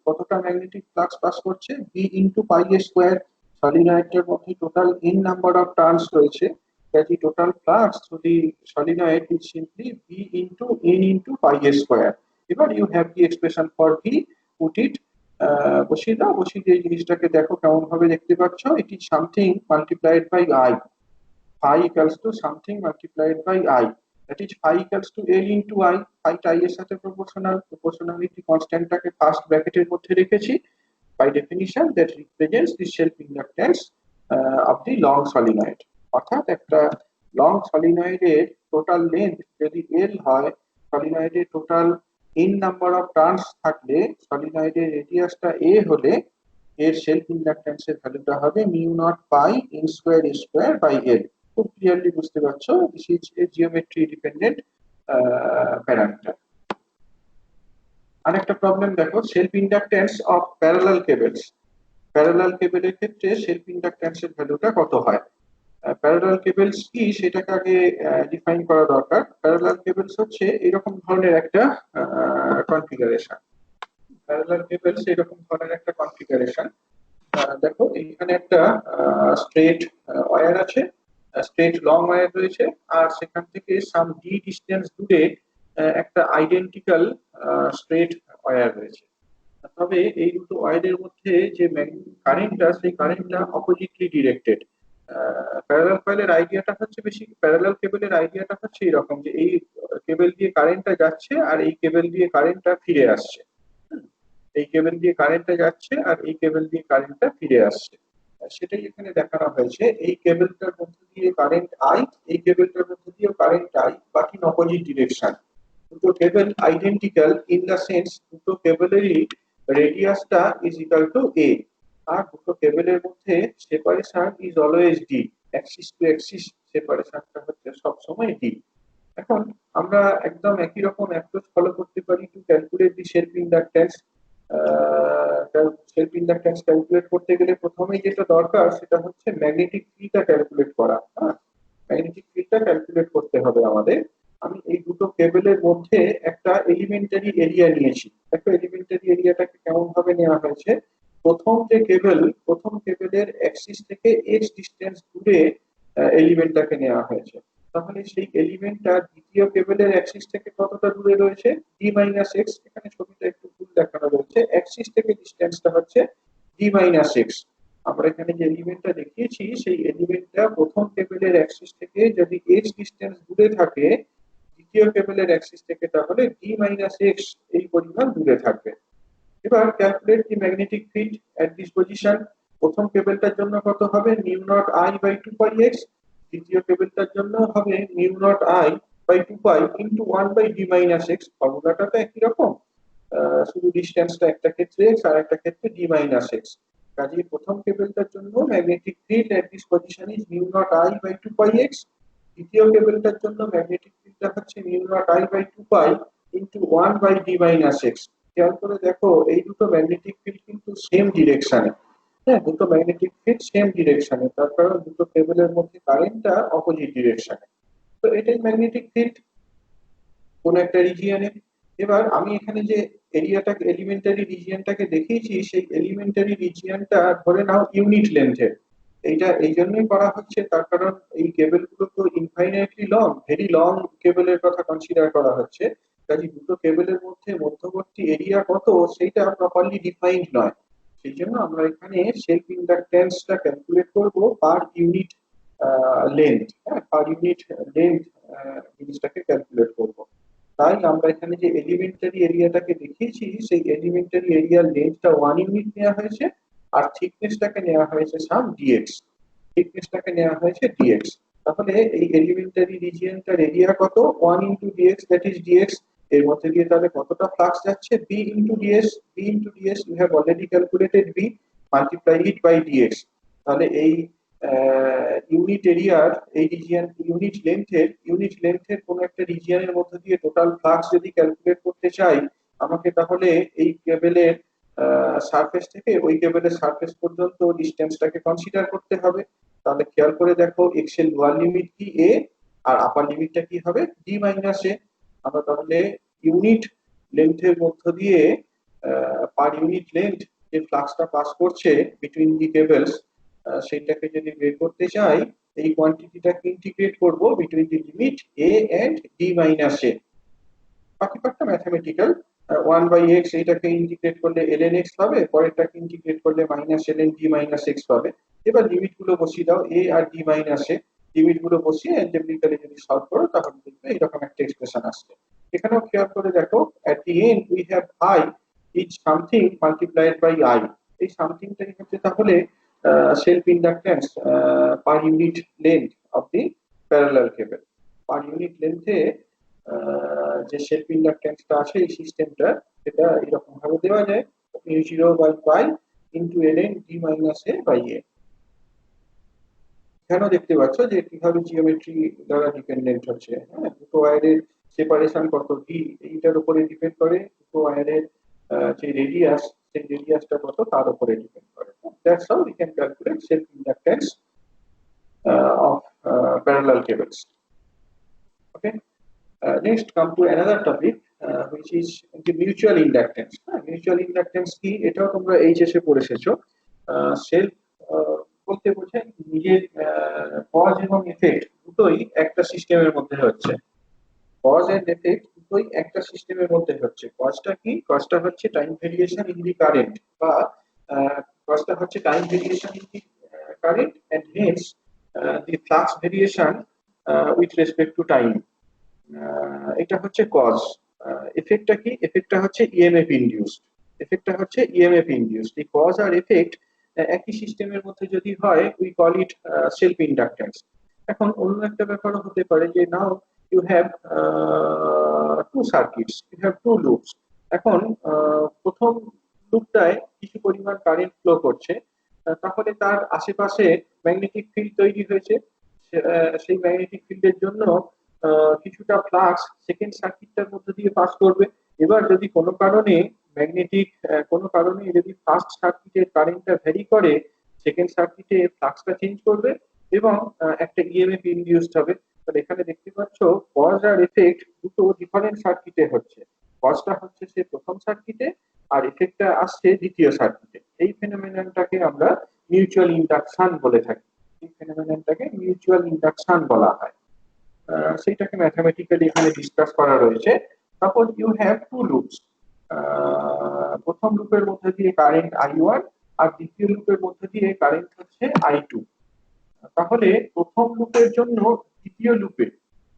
কতটা ম্যাগনেটিক ফ্লাক্স পাস করছে, বি ইন্টু পাই এ স্কোয়ার। সলিনয়েডটার মধ্যে total N number of turns রয়েছে, the total flux through the solenoid is simply v into n into pi a square. এবার you have the expression for v, put it, বসিয়ে দাও, বসিয়ে দিয়ে এই জিনিসটাকে দেখো কেমন ভাবে দেখতে পাচ্ছ। it is something multiplied by I, phi equals to something multiplied by I, that is phi equals to L into I, phi টা I এর সাথে proportional, proportionality constant টাকে ফার্স্ট ব্র্যাকেটের মধ্যে রেখেছি। by definition that represents the self inductance of the long solenoid, অর্থাৎ একটা long সলিনয়েডের total length যদি এল হয়, সলিনয়েডের total N number of turns থাকলে সলিনয়েডের রেডিয়াসটা এ হলে এর সেলফ ইন্ডাক্টেন্সের ভ্যালুটা হবে mu naught pi N square A square by L. খুব ক্লিয়ারলি বুঝতে পারছো, this is a geometry dependent parameter. আরেকটা প্রবলেম দেখো, self inductance of parallel cables. Parallel কেবলের ক্ষেত্রে সেলফ ইন্ডাক্টেন্সের ভ্যালুটা কত হয়? প্যারালাল কেবলস কি সেটাকে আগে ডিফাইন করা দরকার। প্যারালাল কেবলস হচ্ছে এরকম ধরনের একটা কনফিগারেশন। প্যারালাল কেবলস এরকম ধরনের একটা কনফিগারেশন। দেখো এখানে একটা স্ট্রেট ওয়্যার আছে, স্ট্রেট লং ওয়্যার রয়েছে, আর সেখান থেকে সাম ডি ডিস্টেন্স দূরে একটা আইডেন্টিক্যাল স্ট্রেট ওয়্যার রয়েছে। তবে এই দুটো ওয়্যারের মধ্যে যে কারেন্টটা, সেই কারেন্টটা অপোজিটলি ডিরেক্টেড। প্যারালাল কয়েলের আইডিয়াটা হচ্ছে প্যারালাল কেবলের আইডিয়াটা হচ্ছে এরকম যে এই কেবল দিয়ে কারেন্টটা যাচ্ছে আর এই কেবল দিয়ে কারেন্টটা ফিরে আসছে, এই কেবল দিয়ে কারেন্টটা যাচ্ছে আর এই কেবল দিয়ে কারেন্টটা ফিরে আসছে, সেটাই এখানে দেখানো হয়েছে। এই কেবলটার মধ্যে দিয়ে কারেন্ট আই, এই কেবলটার মধ্যে দিয়েও current I, but in opposite direction. দুটো cable identical in the sense দুটো কেবলেরই রেডিয়াসটা ইজ ইকুয়াল টু এ, আর দুটো কেবলের মধ্যে separation is always d, axis to axis সেপারেশনটা হচ্ছে সবসময় ডি। এখন আমরা একদম একই রকম অ্যাপ্রোচ ফলো করতে পারি to calculate the self inductance. Self inductance calculate করতে গেলে প্রথমেই যেটা দরকার সেটা হচ্ছে ম্যাগনেটিক ফিল্ডটা ক্যালকুলেট করা। ম্যাগনেটিক ফিল্ডটা ক্যালকুলেট করতে হবে আমাদের। আমি এই দুটো কেবলের মধ্যে একটা এলিমেন্টারি এরিয়া নিয়েছি। দেখো এলিমেন্টারি এরিয়াটাকে কেমন ভাবে নেওয়া হয়েছে, প্রথম কেবলের অ্যাক্সিস থেকে এক্স ডিস্টেন্স দূরে এলিমেন্টটাকে নেওয়া হয়েছে। তাহলে সেই এলিমেন্টটা দ্বিতীয় কেবলের অ্যাক্সিস থেকে কতটা দূরে রয়েছে, ডি মাইনাস এক্স। এখানে ছবিটা একটু ভুল দেখানো রয়েছে, অ্যাক্সিস থেকে ডিস্টেন্সটা হচ্ছে ডি মাইনাস এক্স। আমরা এখানে যে এলিমেন্টটা দেখিয়েছি সেই এলিমেন্টটা প্রথম কেবলের অ্যাক্সিস থেকে যদি এক্স ডিস্টেন্স দূরে থাকে দ্বিতীয় কেবলের অ্যাক্সিস থেকে, তাহলে ডি মাইনাস এক্স এই পরিমাণ দূরে থাকবে। এবার calculate the magnetic field at this position. প্রথম কেবলটার জন্য কত হবে, mu naught I by 2 pi X. দ্বিতীয় কেবলটার জন্য হবে mu naught I by 2 pi into 1 by D minus X. ফর্মুলাটা তো একই রকম, শুধু ডিসটেন্সটা একটা ক্ষেত্রে এক্স আর একটা ক্ষেত্রে ডি মাইনাস এক্স। কাজেই প্রথম কেবলটার জন্য magnetic field at this position is mu naught I by 2 pi X. দ্বিতীয় কেবলটার জন্য ম্যাগনেটিক ফিল্ডটা হচ্ছে mu naught I by 2 pi into 1 by D minus X. খেয়াল করে দেখো এই দুটো ম্যাগনেটিক ফিল্ড কিন্তু সেম ডিরেকশনে। হ্যাঁ, দুটো ম্যাগনেটিক ফিল্ড সেম ডিরেকশনে, তার কারণ দুটো কেবলের মধ্যে কারেন্টটা অপোজিট ডিরেকশনে। তো এটাই ম্যাগনেটিক ফিল্ড কোন একটা রিজিয়নে। এবার আমি এখানে যে এরিয়াটাকে এলিমেন্টারি রিজিয়নটাকে দেখিয়েছি সেই এলিমেন্টারি রিজিয়নটা ধরে নাও ইউনিট লেন্থের। এইটা এই জন্যই করা হচ্ছে তার কারণ এই কেবলগুলো তো ইনফাইনাইটলি লং, ভেরি লং কেবলের কথা কনসিডার করা হচ্ছে। কাজে দুটো কেবলের মধ্যে মধ্যবর্তী এরিয়া কত সেইটা প্রপারলি ডিফাইন্ড নয়। সেই জন্য আমরা এখানে সেলফ ইন্ডাক্টেন্সটা ক্যালকুলেট করব পার ইউনিট লেন্থ। হ্যাঁ, পার ইউনিট লেন্থ জিনিসটাকে ক্যালকুলেট করব। তাই আমরা এখানে যে এলিমেন্টারি এরিয়াটাকে দেখিয়েছি সেই এলিমেন্টারি এরিয়ার লেন্থটা 1 ইউনিট নেওয়া হয়েছে, আর থিকনেসটাকে নেওয়া হয়েছে সাম ডিএক্স। থিকনেসটাকে নেওয়া হয়েছে ডিএক্স। তাহলে এই এলিমেন্টারি রিজিয়নটার এরিয়া কত, 1 into dx, that is dx. এর মধ্যে দিয়ে তাহলে কতটা ফ্লাক্স যাচ্ছে, B into ds. B into ds you have already calculated B, multiply it by dx. তাহলে এই ইউনিট এরিয়ার এই রিজিয়ন ইউনিট লেন্থের কোন একটা রিজিয়নের মধ্যে দিয়ে টোটাল ফ্লাক্স যদি ক্যালকুলেট করতে চাই আমাকে, তাহলে এই কেবলের সারফেস থেকে ওই কেবলের সারফেস পর্যন্ত ডিসটেন্সটাকে কনসিডার করতে হবে। তাহলে খেয়াল করে দেখো এক্স এর লোয়ার লিমিট কি এ, আর আপার লিমিটটা কি হবে ডি মাইনাস এ। আমরা তাহলে ইউনিট লেন্থের মধ্য দিয়ে পার ইউনিট লেন্থ যে ফ্লাক্সটা পাস করছে বিটুইন দি কেবলস সেটাকে যদি বের করতে চাই এই কোয়ান্টিটিটাকে ইন্টিগ্রেট করব between the limit a and d minus a. বাকি পার্টটা ম্যাথমেটিক্যাল। 1/x এটাকে ইন্টিগ্রেট করলে ln x পাবে, পরেরটাকে ইন্টিগ্রেট করলে -ln d - x পাবে। এবার লিমিট গুলো বসিয়ে দাও a আর d - a, লিমিট গুলো বসিয়ে অ্যালজেব্রিক্যালি যদি সলভ করো তাহলে দেখবে এরকম একটা এক্সপ্রেশন আসছে। এখানেও খেয়াল করে দেখো at the end we have I is something multiplied by I। এই সামথিংটাই হচ্ছে তাহলে self inductance per unit length of the parallel cable. Per unit লেন্থে যে সেলফ ইন্ডাক্টেন্সটা আছে এই সিস্টেমটা সেটা এরকম ভাবে দেওয়া যায় μ0/π ইনটু ln d - a/a। কেন দেখতে পাচ্ছ যে কিভাবে জিওমেট্রি দ্বারা ডিপেন্ডেন্ট হচ্ছে। হ্যাঁ, দুটো ওয়্যারের সেপারেশন কত d এইটার উপরে ডিপেন্ড করে, দুটো ওয়্যারের যে রেডিয়াস সেই রেডিয়াসটা কত তার উপরে ডিপেন্ড করে। That's how we can calculate self inductance of parallel cables. Okay. Next come to another topic which is the mutual inductance. Mutual inductance কি এটাও তোমরা এইচএসএ পড়ে এসেছো। সেলফ বলতে বোঝায় নিজের কজ এবং এফেক্ট দুটোই একটা সিস্টেমের মধ্যে হচ্ছে। কজ এন্ড এফেক্ট দুটোই একটা সিস্টেমের মধ্যে হচ্ছে। কজটা কি? কজটা হচ্ছে time variation in the current, বা কজটা হচ্ছে time variation in the current and hence the flux variation with respect to time। এটা হচ্ছে কজ। এফেক্টটা কি? এফেক্টটা হচ্ছে ইএমএফ ইনডিউসড। এফেক্টটা হচ্ছে ইএমএফ ইনডিউসড। এই কজ আর এফেক্ট একই সিস্টেমের মধ্যে যদি হয় we call it self inductance. এখন অন্য একটা ব্যাপারও হতে পারে যে now you have two circuits, you have two loops. এখন প্রথম লুপটায় কিছু পরিমাণ কারেন্ট ফ্লো করছে, তাহলে তার আশেপাশে ম্যাগনেটিক ফিল্ড তৈরি হয়েছে। সেই ম্যাগনেটিক ফিল্ডের জন্য কিছুটা ফ্লাক্স সেকেন্ড সার্কিটটার মধ্যে দিয়ে পাস করবে। এবার যদি কোনো কারণে যদি ফার্স্ট সার্কিটের কারেন্টটা ভ্যারি করে সেকেন্ড সার্কিটে ফ্লাক্সটা চেঞ্জ করবে এবং একটা ইএমএফ ইনডিউসড হবে। তাহলে এখানে দেখতে পাচ্ছ কজ আর এফেক্ট দুটো ডিফারেন্ট সার্কিটে হচ্ছে। কজটা হচ্ছে সে প্রথম সার্কিটে আর এফেক্টটা আসছে দ্বিতীয় সার্কিটে। এই ফেনোমেননটাকে আমরা মিউচুয়াল ইন্ডাকশন বলে থাকি। এই ফেনোমেননটাকে মিউচুয়াল ইন্ডাকশন বলা হয়। সেইটাকে ম্যাথমেটিক্যালি এখানে ডিসকাস করা রয়েছে। Suppose you have two loops, প্রথম লুপের মধ্যে দিয়ে কারেন্ট I1 আর দ্বিতীয় লুপের মধ্যে দিয়ে কারেন্ট হচ্ছে I2। তাহলে প্রথম লুপের জন্য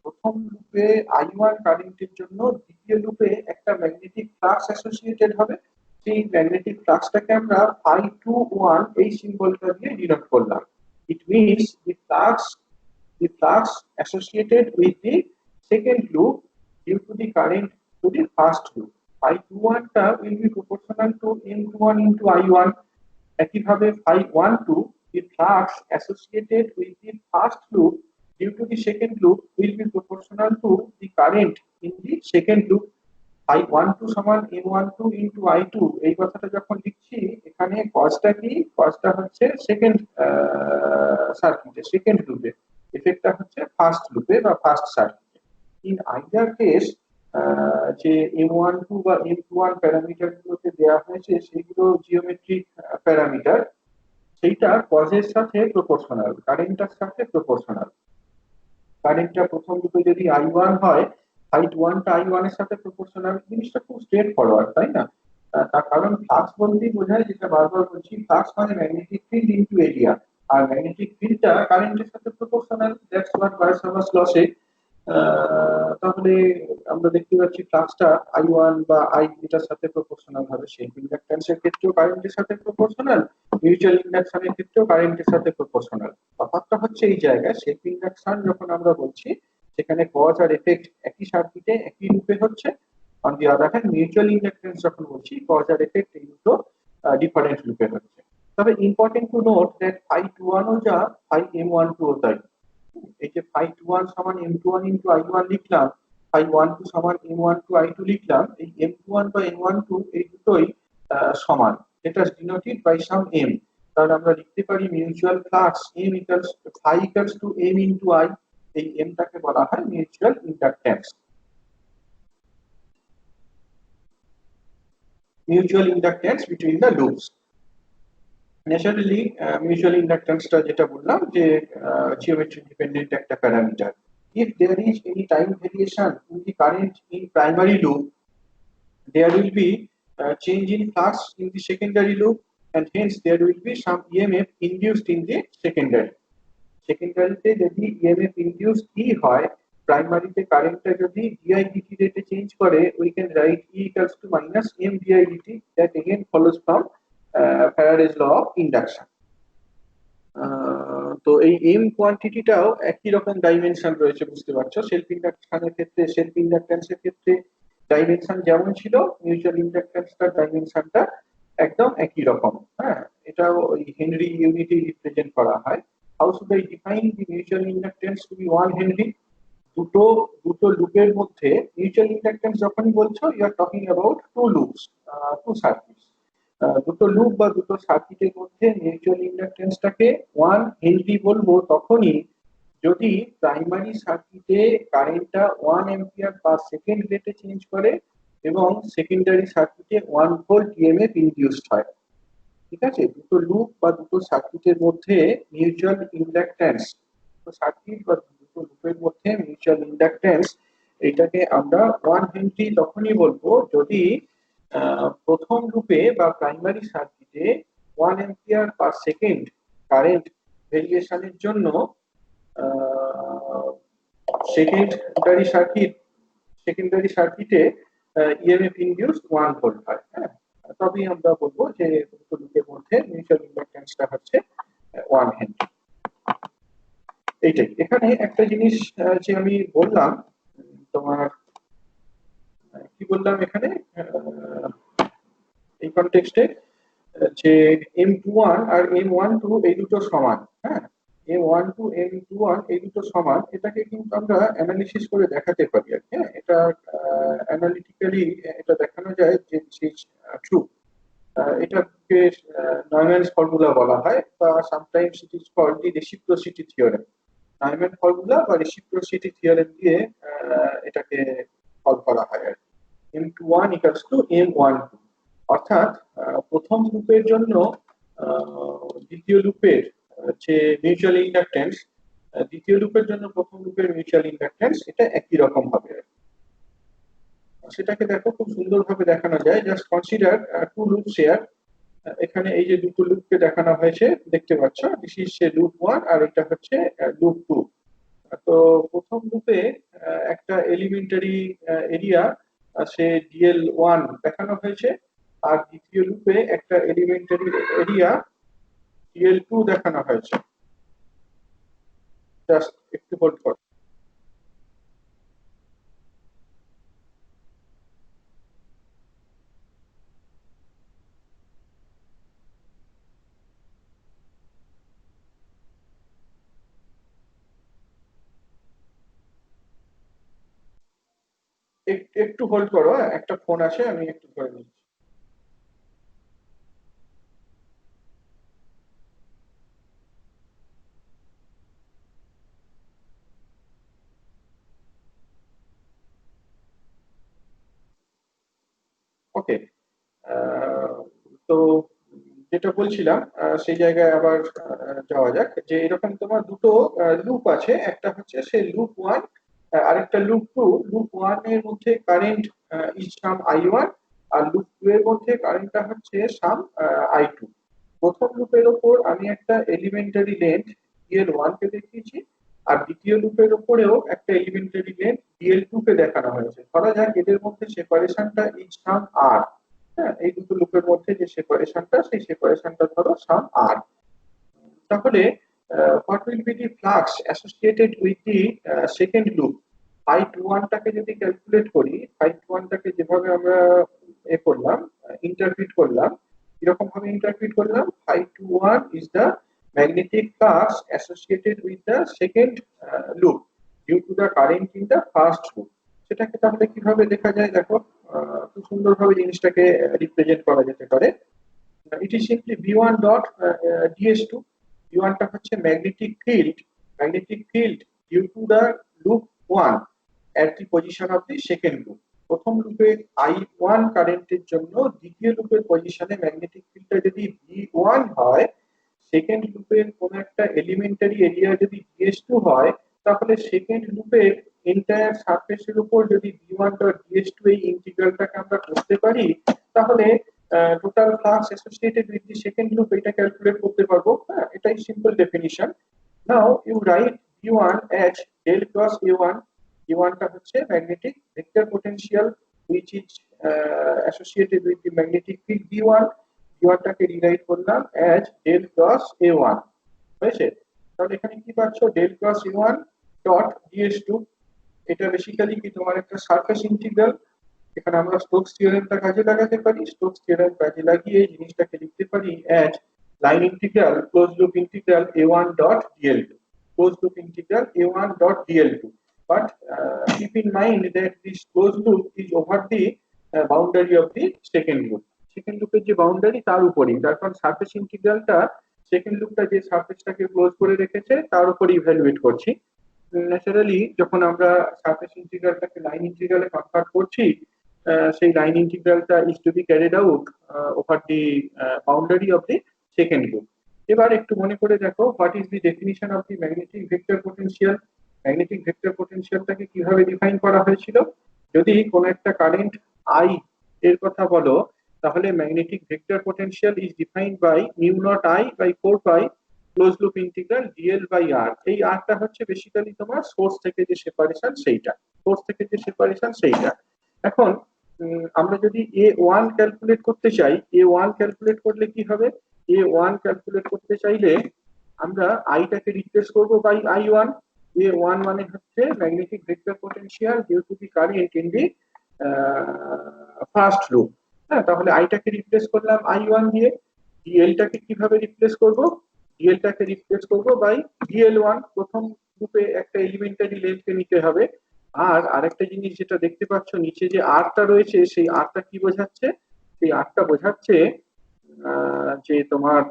প্রথম লুপে I1 কারেন্টের জন্য দ্বিতীয় লুপে একটা ম্যাগনেটিক ফ্লাক্স অ্যাসোসিয়েটেড হবে। সেই ম্যাগনেটিক ফ্লাক্সটাকে আমরা Φ21 এই সিম্বলটা দিয়ে ডিনোট করলাম। It means the flux associated with the second loop due to the current to the first loop. Φ21 টা will be proportional to M21 into I1. একইভাবে Φ12 the flux associated with the first loop due to the second loop will be proportional to the current in the second loop. I12 সমান M12 into I2 এই কথাটা যখন লিখছি এখানে কজটা কি? কজটা হচ্ছে সেকেন্ড সার্কিটে, সেকেন্ড লুপে। এফেক্টটা হচ্ছে ফার্স্ট লুপে বা ফার্স্ট সার্কিটে। ইন আইদার কেস যে M12 বা M21 প্যারামিটার গুলোতে দেওয়া হয়েছে সেগুলো জিওমেট্রিক প্যারামিটার, সেইটা কজের সাথে প্রপোর্শনাল, কারেন্টটার সাথে প্রপোর্শনাল। কারেন্টটা প্রথম লুপে যদি I1 হয় Φ1 টা I1 এর সাথে প্রপোর্শনাল। জিনিসটা খুব স্ট্রেট ফরওয়ার্ড, তাই না? তার কারণ ফ্লাক্স বলতেই বোঝায়, যেটা বারবার বলছি, ফ্লাক্স মানে ম্যাগনেটিক ফিল্ড ইনটু এরিয়া, আর ম্যাগনেটিক ফিল্ডটা কারেন্টের সাথে প্রপোর্শনাল। দ্যাটস হোয়াট বার্নস ল সে। তাহলে আমরা দেখতে পাচ্ছি ফ্লাক্সটা I1 বা I এটার সাথে প্রপোর্শনাল হবে। সেই ইন্ডাকট্যান্সের ক্ষেত্রেও কারেন্টের সাথে প্রপোর্শনাল, মিউচুয়াল ইন্ডাকশনের ক্ষেত্রেও কারেন্টের সাথে প্রপোর্শনাল। তফাৎটা হচ্ছে এই জায়গায় সেলফ ইন্ডাকশন যখন আমরা বলছি সেখানে কজ আর এফেক্ট একই সার্কিটে একই লুপে হচ্ছে। On the other hand mutual inductance যখন বলছি কজ আর এফেক্ট এই দুটো ডিফারেন্ট লুপে হচ্ছে। তবে ইম্পর্টেন্ট টু নোট দ্যাট Φ21 ও যা M12 ও তাই। এই যে Φ21 সমান M21 into I1 লিখলাম, Φ12 সমান M12 I2 লিখলাম, এই M21 বা M12 এই দুটোই সমান। এটা is denoted by some M। তাহলে আমরা লিখতে পারি mutual flux M equals Φ equals to M into I। এই এমটাকে বলা হয় mutual inductance. Mutual inductance between the loops. Naturally mutual ইন্ডাকট্যান্সটা যেটা বললাম যে জিওমেট্রি ডিপেন্ডেন্ট একটা parameter. If there is any time variation in the current in primary loop, there will be change in flux in the secondary loop, and hence there will be some EMF induced in the secondary. সেকেন্ডারিতে যদি EMF induced E হয়, প্রাইমারিতে কারেন্টটা যদি dI dt রেটে change করে, we can write E equals to minus M dI dt, that again follows from Faraday's law of induction. তো এই এম কোয়ান্টিটিটাও একই রকম ডাইমেনশন রয়েছে, বুঝতে পারছো। সেলফ ইন্ডাকশনের ক্ষেত্রে, সেলফ ইন্ডাকট্যান্সের ক্ষেত্রে ডাইমেনশন যেমন ছিল, মিউচুয়াল ইন্ডাকট্যান্সটার ডাইমেনশনটা একদম একই রকম। হ্যাঁ, এটাও ওই হেনরি ইউনিটে রিপ্রেজেন্ট করা হয়। How should I define the mutual inductance to be 1 Henry? দুটো লুপের মধ্যে মিউচুয়াল ইন্ডাকট্যান্স যখনই বলছো, you are talking about two loops, two circuits. দুটো লুপ বা দুটো সার্কিটের মধ্যে মিউচুয়াল ইন্ডাকট্যান্সটাকে 1 হেনরি বলবো তখনই যদি প্রাইমারি সার্কিটে কারেন্টটা 1 অ্যাম্পিয়ার পার সেকেন্ড রেটে চেঞ্জ করে এবং সেকেন্ডারি সার্কিটে 1 ভোল্ট ইএমএফ ইনডিউসড হয়। ঠিক আছে, দুটো লুপ বা দুটো সার্কিটের মধ্যে মিউচুয়াল ইন্ডাকট্যান্স, দুটো সার্কিট বা দুটো লুপের মধ্যে মিউচুয়াল ইন্ডাকট্যান্স, এটাকে আমরা 1 হেনরি তখনই বলবো যদি প্রথম লুপে বা প্রাইমারি সার্কিটে 1 অ্যাম্পিয়ার পার সেকেন্ড কারেন্ট ভেরিয়েশনের জন্য সেকেন্ডারি সার্কিটে ইএমএফ ইনডিউসড 1 ভোল্ট হয়। হ্যাঁ, তবেই আমরা বলবো যে দুটো লুপের মধ্যে মিউচুয়াল ইন্ডাকট্যান্সটা হচ্ছে 1 হেনরি। এইটাই এখানে একটা জিনিস যে আমি বললাম, তোমার কি বললাম এখানে এই কনটেক্সটে, যে M21 আর M12 এই দুটো সমান। হ্যাঁ, M12 M21 এই দুটো সমান, এটাকে কিন্তু আমরা অ্যানালিসিস করে দেখাতে পারি আর কি। হ্যাঁ, এটা অ্যানালিটিক্যালি এটা দেখানো যায় যে ট্রু। এটাকে নয়ম্যানস ফর্মুলা বলা হয়, বা sometimes it is called the reciprocity theorem. Neumann formula বা রেসিপ্রোসিটি থিওরেম দিয়ে এটাকে সলভ করা হয় আর কি। M21 ইকুয়ালস টু M12, অর্থাৎ প্রথম লুপের জন্য দ্বিতীয় লুপের যে মিউচুয়াল ইন্ডাকট্যান্স, দ্বিতীয় লুপের জন্য প্রথম লুপের মিউচুয়াল ইন্ডাকট্যান্স এটা একই রকম হবে। সেটাকে দেখো খুব সুন্দরভাবে দেখানো যায়। Just consider to loop share. এখানে এই যে দুটো লুপকে দেখানো হয়েছে, দেখতে পাচ্ছ, দিস ইজ লুপ 1 আর এটা হচ্ছে লুপ 2। তো প্রথম লুপে একটা এলিমেন্টারি এরিয়া সে ডিএল1 দেখানো হয়েছে, আর দ্বিতীয় লুপে একটা এলিমেন্টারি এরিয়া ডিএল2 দেখানো হয়েছে। জাস্ট একটু হোল্ড করো। একটু হোল্ড করো, একটা ফোন আসে, আমি একটু ধরে নিচ্ছি। ওকে, তো যেটা বলছিলাম সেই জায়গায় আবার যাওয়া যাক। যে এরকম তোমার দুটো লুপ আছে, একটা হচ্ছে সেই লুপ 1, আরেকটা লুপ 2। লুপ 1 এর মধ্যে কারেন্ট ইজ সাম I1, আর লুপ 2 এর মধ্যে কারেন্টটা হচ্ছে সাম I2। প্রথম লুপের ওপর আমি একটা এলিমেন্টারি লেন্থ DL1 কে দেখিয়েছি, আর দ্বিতীয় লুপের উপরেও একটা এলিমেন্টারি লেন্থ DL2 কে দেখানো হয়েছে। ধরা যাক এদের মধ্যে সেপারেশনটা ইজ সাম R। হ্যাঁ, এই দুটো লুপের মধ্যে যে সেপারেশনটা, সেই সেপারেশনটা ধরো সাম R। তাহলে what will be the flux associated with the second loop? I21 টাকে যদি ক্যালকুলেট করি, I21 টাকে যেভাবে আমরা করলাম, ইন্টারপ্রিট করলাম, এরকম ভাবে ইন্টারপ্রিট করলাম, I21 is the magnetic flux associated with the second loop due to the current in the first loop। সেটাকে তাহলে কিভাবে দেখা যায় দেখো, খুব সুন্দরভাবে জিনিসটাকে রিপ্রেজেন্ট করা যেতে পারে। It is simply V1 dot DS2। V1 টা হচ্ছে magnetic field due to the loop 1 at the position of the second loop. প্রথম লুপে I1 কারেন্টের জন্য দ্বিতীয় লুপের পজিশনে ম্যাগনেটিক ফিল্ডটা যদি V1 হয়, সেকেন্ড লুপের কোন একটা এলিমেন্টারি এরিয়া যদি DS2 হয়, তাহলে সেকেন্ড লুপের এন্টায়ার সারফেসের উপর যদি V1.DS2 এই ইন্টিগ্রালটাকে আমরা করতে পারি, তাহলে total flux associated with the second loop এটা ক্যালকুলেট করতে পারবো। হ্যাঁ, এটাই simple definition. Now you write V1 as del cross A1. A1 টা হচ্ছে magnetic vector potential which is associated with the magnetic field V1. V1 টাকে rewrite করলাম as del cross A1 হয়েছে। তাহলে এখানে কি পাচ্ছ, del cross A1 dot DS2। এটা বেসিক্যালি কি তোমার একটা সারফেস ইন্টিগ্রাল। এখানে আমরা স্টোকস থিওরেমটা কাজে লাগাতে পারি। স্টোকস থিওরেম কাজে লাগিয়ে এই জিনিসটাকে লিখতে পারি as line integral closed loop integral A1 dot dl2, closed loop integral A1 dot dl2. But keep in mind that this closed loop is over the boundary of the second loop. Second loop এর যে boundary তার উপরেই, তার কারণ surface ইন্টিগ্রালটা second লুপটা যে সারফেসটাকে close করে রেখেছে তার উপরে ইভ্যালুয়েট করছি। ন্যাচারালি যখন আমরা সারফেস ইন্টিগ্রালটাকে লাইন ইন্টিগ্রালে কনভার্ট করছি, সেই লাইন ইন্টিগ্রালটা is to be carried out over the boundary of the second loop. এবার একটু মনে করে দেখো, what is the definition of the magnetic vector potential. Magnetic vector পোটেনশিয়ালটাকে কিভাবে ডিফাইন করা হয়েছিল? যদি কোন একটা কারেন্ট I এর কথা বলো, তাহলে magnetic vector potential is defined by mu naught I by 4 pi close loop integral dl by r। এই r টা হচ্ছে বেসিক্যালি তোমার সোর্স থেকে যে সেপারেশন সেইটা, সোর্স থেকে যে সেপারেশন সেইটা। এখন আমরা যদি A1 ক্যালকুলেট করতে চাই, A1 ক্যালকুলেট করলে কি হবে? A1 ক্যালকুলেট করতে চাইলে আমরা I টাকে রিপ্লেস করব বাই I1। A1 মানে হচ্ছে magnetic vector potential due to the current in the first loop. হ্যাঁ, তাহলে I টাকে রিপ্লেস করলাম I1 দিয়ে। dl টাকে কিভাবে রিপ্লেস করব? dl টাকে রিপ্লেস করব বাই dl1। প্রথম লুপে একটা এলিমেন্টারি লেন্থকে নিতে হবে। আর আরেকটা জিনিস যেটা দেখতে পাচ্ছ নিচে যে আরটা রয়েছে, সেই আরটা কি বোঝাচ্ছে? সেই আরটা বোঝাচ্ছে যে তোমার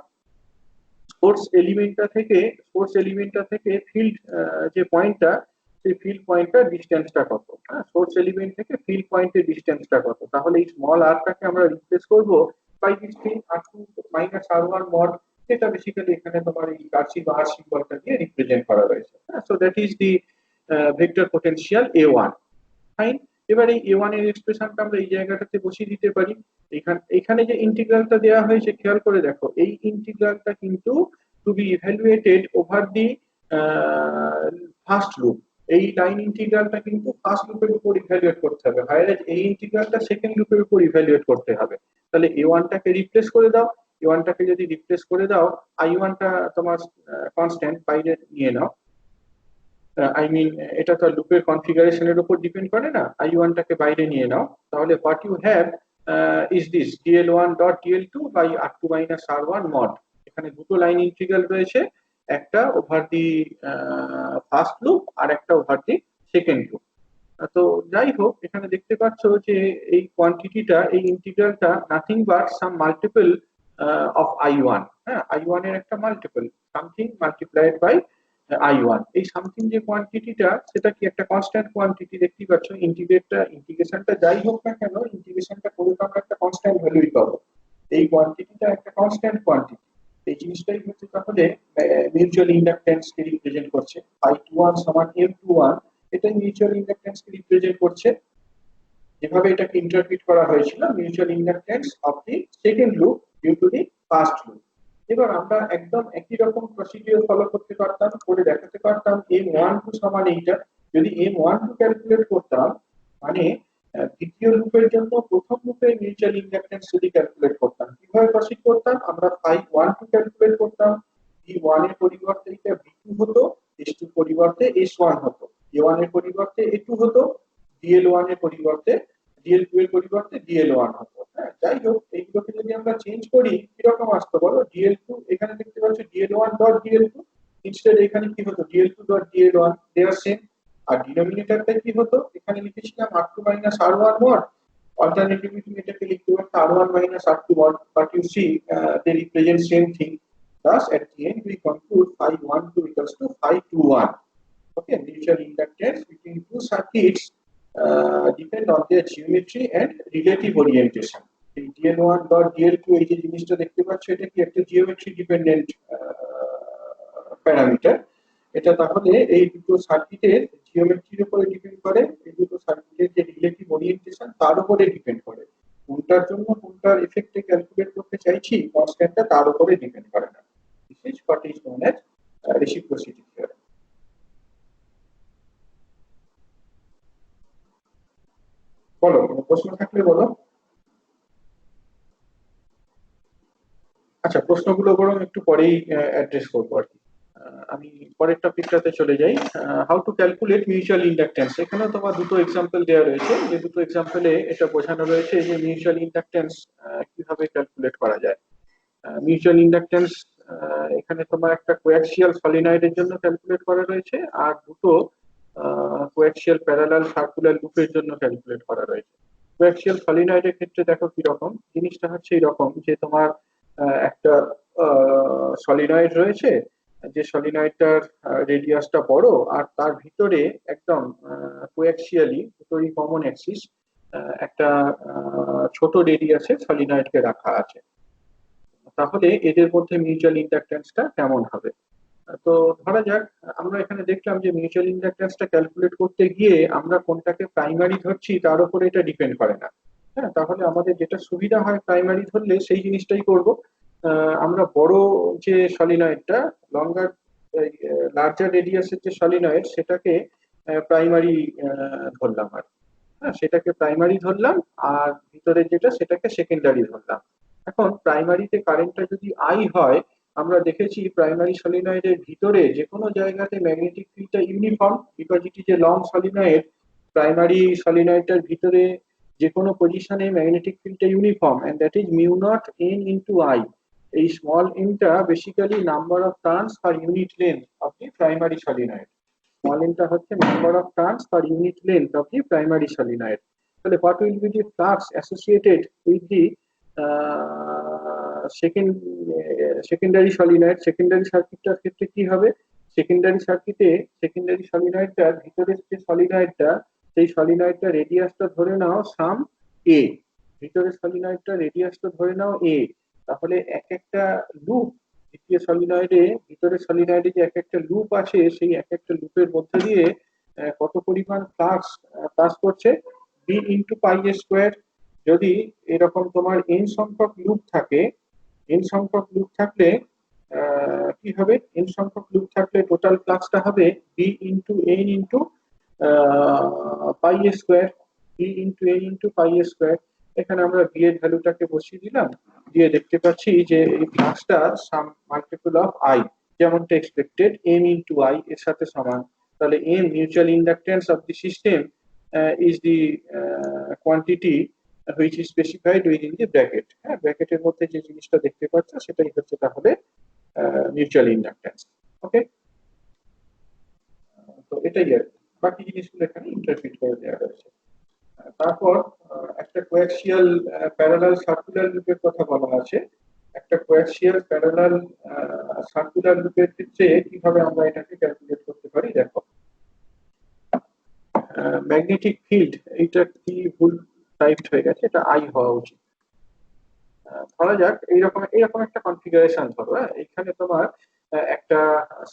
সোর্স এলিমেন্টটা থেকে ফিল্ড যে পয়েন্টটা, সেই ফিল্ড পয়েন্টটার ডিসটেন্সটা কত। হ্যাঁ, সোর্স এলিমেন্ট থেকে ফিল্ড পয়েন্টের ডিসটেন্সটা কত। তাহলে এই স্মল আরটাকে আমরা রিপ্লেস করব by this thing r2 minus r1 mod. এটা বেসিক্যালি এখানে তোমার এই কার্সিভ আর সিম্বলটা দিয়ে রিপ্রেজেন্ট করা রয়েছে। So that is the vector potential A1। Fine. এবার এই A1 এর এক্সপ্রেশনটা আমরা এই জায়গাটাতে বসিয়ে দিতে পারি। এখানে যে ইন্টিগ্রালটা দেওয়া হয়েছে খেয়াল করে দেখো, এই ইন্টিগ্রালটা কিন্তু to be evaluated over the first loop. এই লাইন ইন্টিগ্রালটা কিন্তু ফার্স্ট লুপের উপর ইভ্যালুয়েট করতে হবে, হায়ার এই ইন্টিগ্রালটা সেকেন্ড লুপের উপর ইভ্যালুয়েট করতে হবে। তাহলে A1 টাকে রিপ্লেস করে দাও। A1 টাকে যদি রিপ্লেস করে দাও, I1 টা তোমার কনস্ট্যান্ট বাইরে নিয়ে নাও। আই মিন এটা তো লুপের কনফিগারেশনের উপর ডিপেন্ড করে না। I1 টাকে বাইরে নিয়ে নাও, তাহলে what you have is this dl1 dot dl2 by r2 minus r1 mod. এখানে দুটো লাইন ইন্টিগ্রাল রয়েছে, একটা ওভার দি ফার্স্ট লুপ আর একটা ওভার দি সেকেন্ড লুপ। তো যাই হোক, এখানে দেখতে পাচ্ছ যে এই কোয়ান্টিটিটা, এই ইন্টিগ্রালটা nothing but some multiple of I1। হ্যাঁ, I1 এর একটা multiple, something multiplied by I1। এই সামথিং যে কোয়ান্টিটিটা, সেটা কি একটা কনস্ট্যান্ট কোয়ান্টিটি। দেখতেই পাচ্ছ ইন্টিগ্রেশনটা যাই হোক না কেন, ইন্টিগ্রেশনটা করে তো আমরা একটা কনস্ট্যান্ট ভ্যালুই পাবো। এই কোয়ান্টিটিটা একটা কনস্ট্যান্ট কোয়ান্টিটি। এই জিনিসটাই হচ্ছে তাহলে মিউচুয়াল ইন্ডাকটেন্স কে রিপ্রেজেন্ট করছে। I21 সমান M21, এটা মিউচুয়াল ইন্ডাকটেন্স কে রিপ্রেজেন্ট করছে। যেভাবে এটাকে ইন্টারপ্রিট করা হয়েছিল, mutual inductance of the second loop due to the first loop. এবার আমরা একদম একই রকম প্রসিডিউর ফলো করতে পারতাম, করে দেখাতে পারতাম M12 সমান এইটা। যদি M12 ক্যালকুলেট করতাম, মানে দ্বিতীয় লুপের জন্য প্রথম লুপে মিউচুয়াল ইন্ডাকটেন্স যদি ক্যালকুলেট করতাম, কিভাবে প্রসিড করতাম? আমরা phi12 ক্যালকুলেট করতাম। V1 এর পরিবর্তে এটা V2 হতো, S2 এর পরিবর্তে S1 হতো, A1 এর পরিবর্তে A2 হতো, dl1 এর পরিবর্তে dl2 এর পরিবর্তে dl1 হতো। হ্যাঁ, যাই হোক, এইগুলোকে যদি আমরা চেঞ্জ করি কিরকম আসতো বলো? dl2 এখানে দেখতে পাচ্ছ dl1 ডট dl2, ইনস্টেড এখানে কি হতো? dl2 ডট dl1, দে আর সেম। আর ডিনোমিনেটরটা কি হতো? এখানে লিখেছিলাম r2 minus r1 mod. Alternatively তুমি এটাকে লিখতে পারো r1 minus r2 mod, but you see they represent same thing. Thus at the end we conclude phi12 equals to phi21. Okay, mutual inductance between two circuits depend on their geometry and relative orientation. এই dn1 dot dl2 এই যে জিনিসটা দেখতে পাচ্ছ এটা কি একটা geometry dependent parameter. এটা তাহলে এই দুটো সার্কিটের জিওমেট্রির উপরে ডিপেন্ড করে, এই দুটো সার্কিটের যে রিলেটিভ ওরিয়েন্টেশন তার উপরে ডিপেন্ড করে। কোনটার জন্য কোনটার এফেক্টে ক্যালকুলেট করতে চাইছি কনস্ট্যান্টটা তার উপরে ডিপেন্ড করে না। This is what is known as reciprocity theorem. বলো, কোনো প্রশ্ন থাকলে বলো। আচ্ছা, প্রশ্নগুলো বরং একটু পরেই অ্যাড্রেস করবো আর কি। আমি পরের টপিকটাতে চলে যাই। How to calculate mutual inductance. এখানেও তোমার দুটো এক্সাম্পল দেওয়া রয়েছে, যে দুটো এক্সাম্পলে এটা বোঝানো রয়েছে যে মিউচুয়াল ইন্ডাকট্যান্স কিভাবে ক্যালকুলেট করা যায়। মিউচুয়াল ইন্ডাকট্যান্স এখানে তোমার একটা কোয়াক্সিয়াল সলিনয়েডের জন্য ক্যালকুলেট করা রয়েছে, আর দুটো কোয়াক্সিয়াল প্যারালাল সার্কুলার লুপের জন্য ক্যালকুলেট করা রয়েছে। কোয়াক্সিয়াল সলিনয়েডের ক্ষেত্রে দেখো কি রকম জিনিসটা হচ্ছে, এরকম যে তোমার একটা সলিনয়েড রয়েছে, যে সলিনয়েডটার রেডিয়াসটা বড় আর তার ভিতরে একদম কোয়াক্সিয়ালি দুটোই কমন অ্যাক্সিস একটা ছোট রেডিয়াসের সলিনয়েডকে রাখা আছে। তাহলে এদের মধ্যে মিউচুয়াল ইন্ডাকট্যান্সটা কেমন হবে? তো ধরা যাক আমরা এখানে দেখলাম যে মিউচুয়াল ইন্ডাকট্যান্সটা ক্যালকুলেট করতে গিয়ে আমরা কোনটাকে প্রাইমারি ধরছি তার উপরে এটা ডিপেন্ড করে না। হ্যাঁ, তাহলে আমাদের যেটা সুবিধা হয় প্রাইমারি ধরলে সেই জিনিসটাই করব। আমরা বড় যে সলিনয়েডটা লার্জার রেডিয়াসের যে সলিনয়েড সেটাকে প্রাইমারি ধরলাম আর হ্যাঁ, সেটাকে প্রাইমারি ধরলাম, আর ভিতরে যেটা সেটাকে সেকেন্ডারি ধরলাম। এখন প্রাইমারিতে কারেন্টটা যদি আই হয়, আমরা দেখেছি প্রাইমারি সলিনয়েডের ভিতরে যে কোনো জায়গাতে ম্যাগনেটিক ফিল্ডটা uniform, because it is a long solenoid. Primary সলিনয়েডটার ভিতরে যে কোনো পজিশনে ম্যাগনেটিক ফিল্ডটা uniform, and that is mu naught n into I. এই স্মল এনটা basically number of turns per unit length of the primary solenoid. Small এনটা হচ্ছে number of turns per unit length of the primary solenoid. তাহলে what will be the flux associated with the secondary solenoid? Secondary সার্কিটটার ক্ষেত্রে কি হবে? Secondary সার্কিটে secondary সলিনয়েডটার ভিতরের যে সলিনয়েডটা, সেই সলিনয়েডটা রেডিয়াসটা ধরে নাও সাম এ, ভিতরের সলিনয়েডটা রেডিয়াসটা ধরে নাও এ। তাহলে এক একটা লুপ, দ্বিতীয় সলিনয়েডে ভিতরের সলিনয়েডে যে এক একটা লুপ আছে, সেই এক একটা লুপের মধ্যে দিয়ে কত পরিমাণ ফ্লাক্স পাস করছে? বি ইন্টু পাই এ স্কোয়ার। যদি এরকম তোমার এন সংখ্যক লুপ থাকে, এন সংখ্যক লুপ থাকলে কি হবে? এন সংখ্যক লুপ থাকলে টোটাল ফ্লাক্সটা হবে B into n into pi এ square. B into n into pi এ স্কোয়ার। এখানে আমরা বি এর ভ্যালুটাকে বসিয়ে দিলাম, দিয়ে দেখতে পাচ্ছি যে এই ফ্লাক্সটা সাম মাল্টিপল অফ আই, যেমনটা এক্সপেক্টেড এম ইন্টু আই এর সাথে সমান। তাহলে M mutual inductance of the system is the quantity which is specified within the bracket। হ্যাঁ, ব্র্যাকেটের মধ্যে যে জিনিসটা দেখতে পাচ্ছ সেটাই হচ্ছে তাহলে মিউচুয়াল ইন্ডাকট্যান্স। ওকে, তো এটাই আর বাকি জিনিসগুলো এখানে ইন্টারপ্রিট করে দেওয়া রয়েছে। তারপর একটা কোয়াক্সিয়াল প্যারালাল সার্কুলার লুপের কথা বলা আছে। একটা কোয়াক্সিয়াল প্যারালাল সার্কুলার লুপের ক্ষেত্রে কিভাবে আমরা এটাকে ক্যালকুলেট করতে পারি দেখো। ম্যাগনেটিক ফিল্ড, এইটা কি ভুল টাইপড হয়ে গেছে, এটা আই হওয়া উচিত। ধরা যাক এইরকম একটা কনফিগারেশন ধরো। এখানে তোমার একটা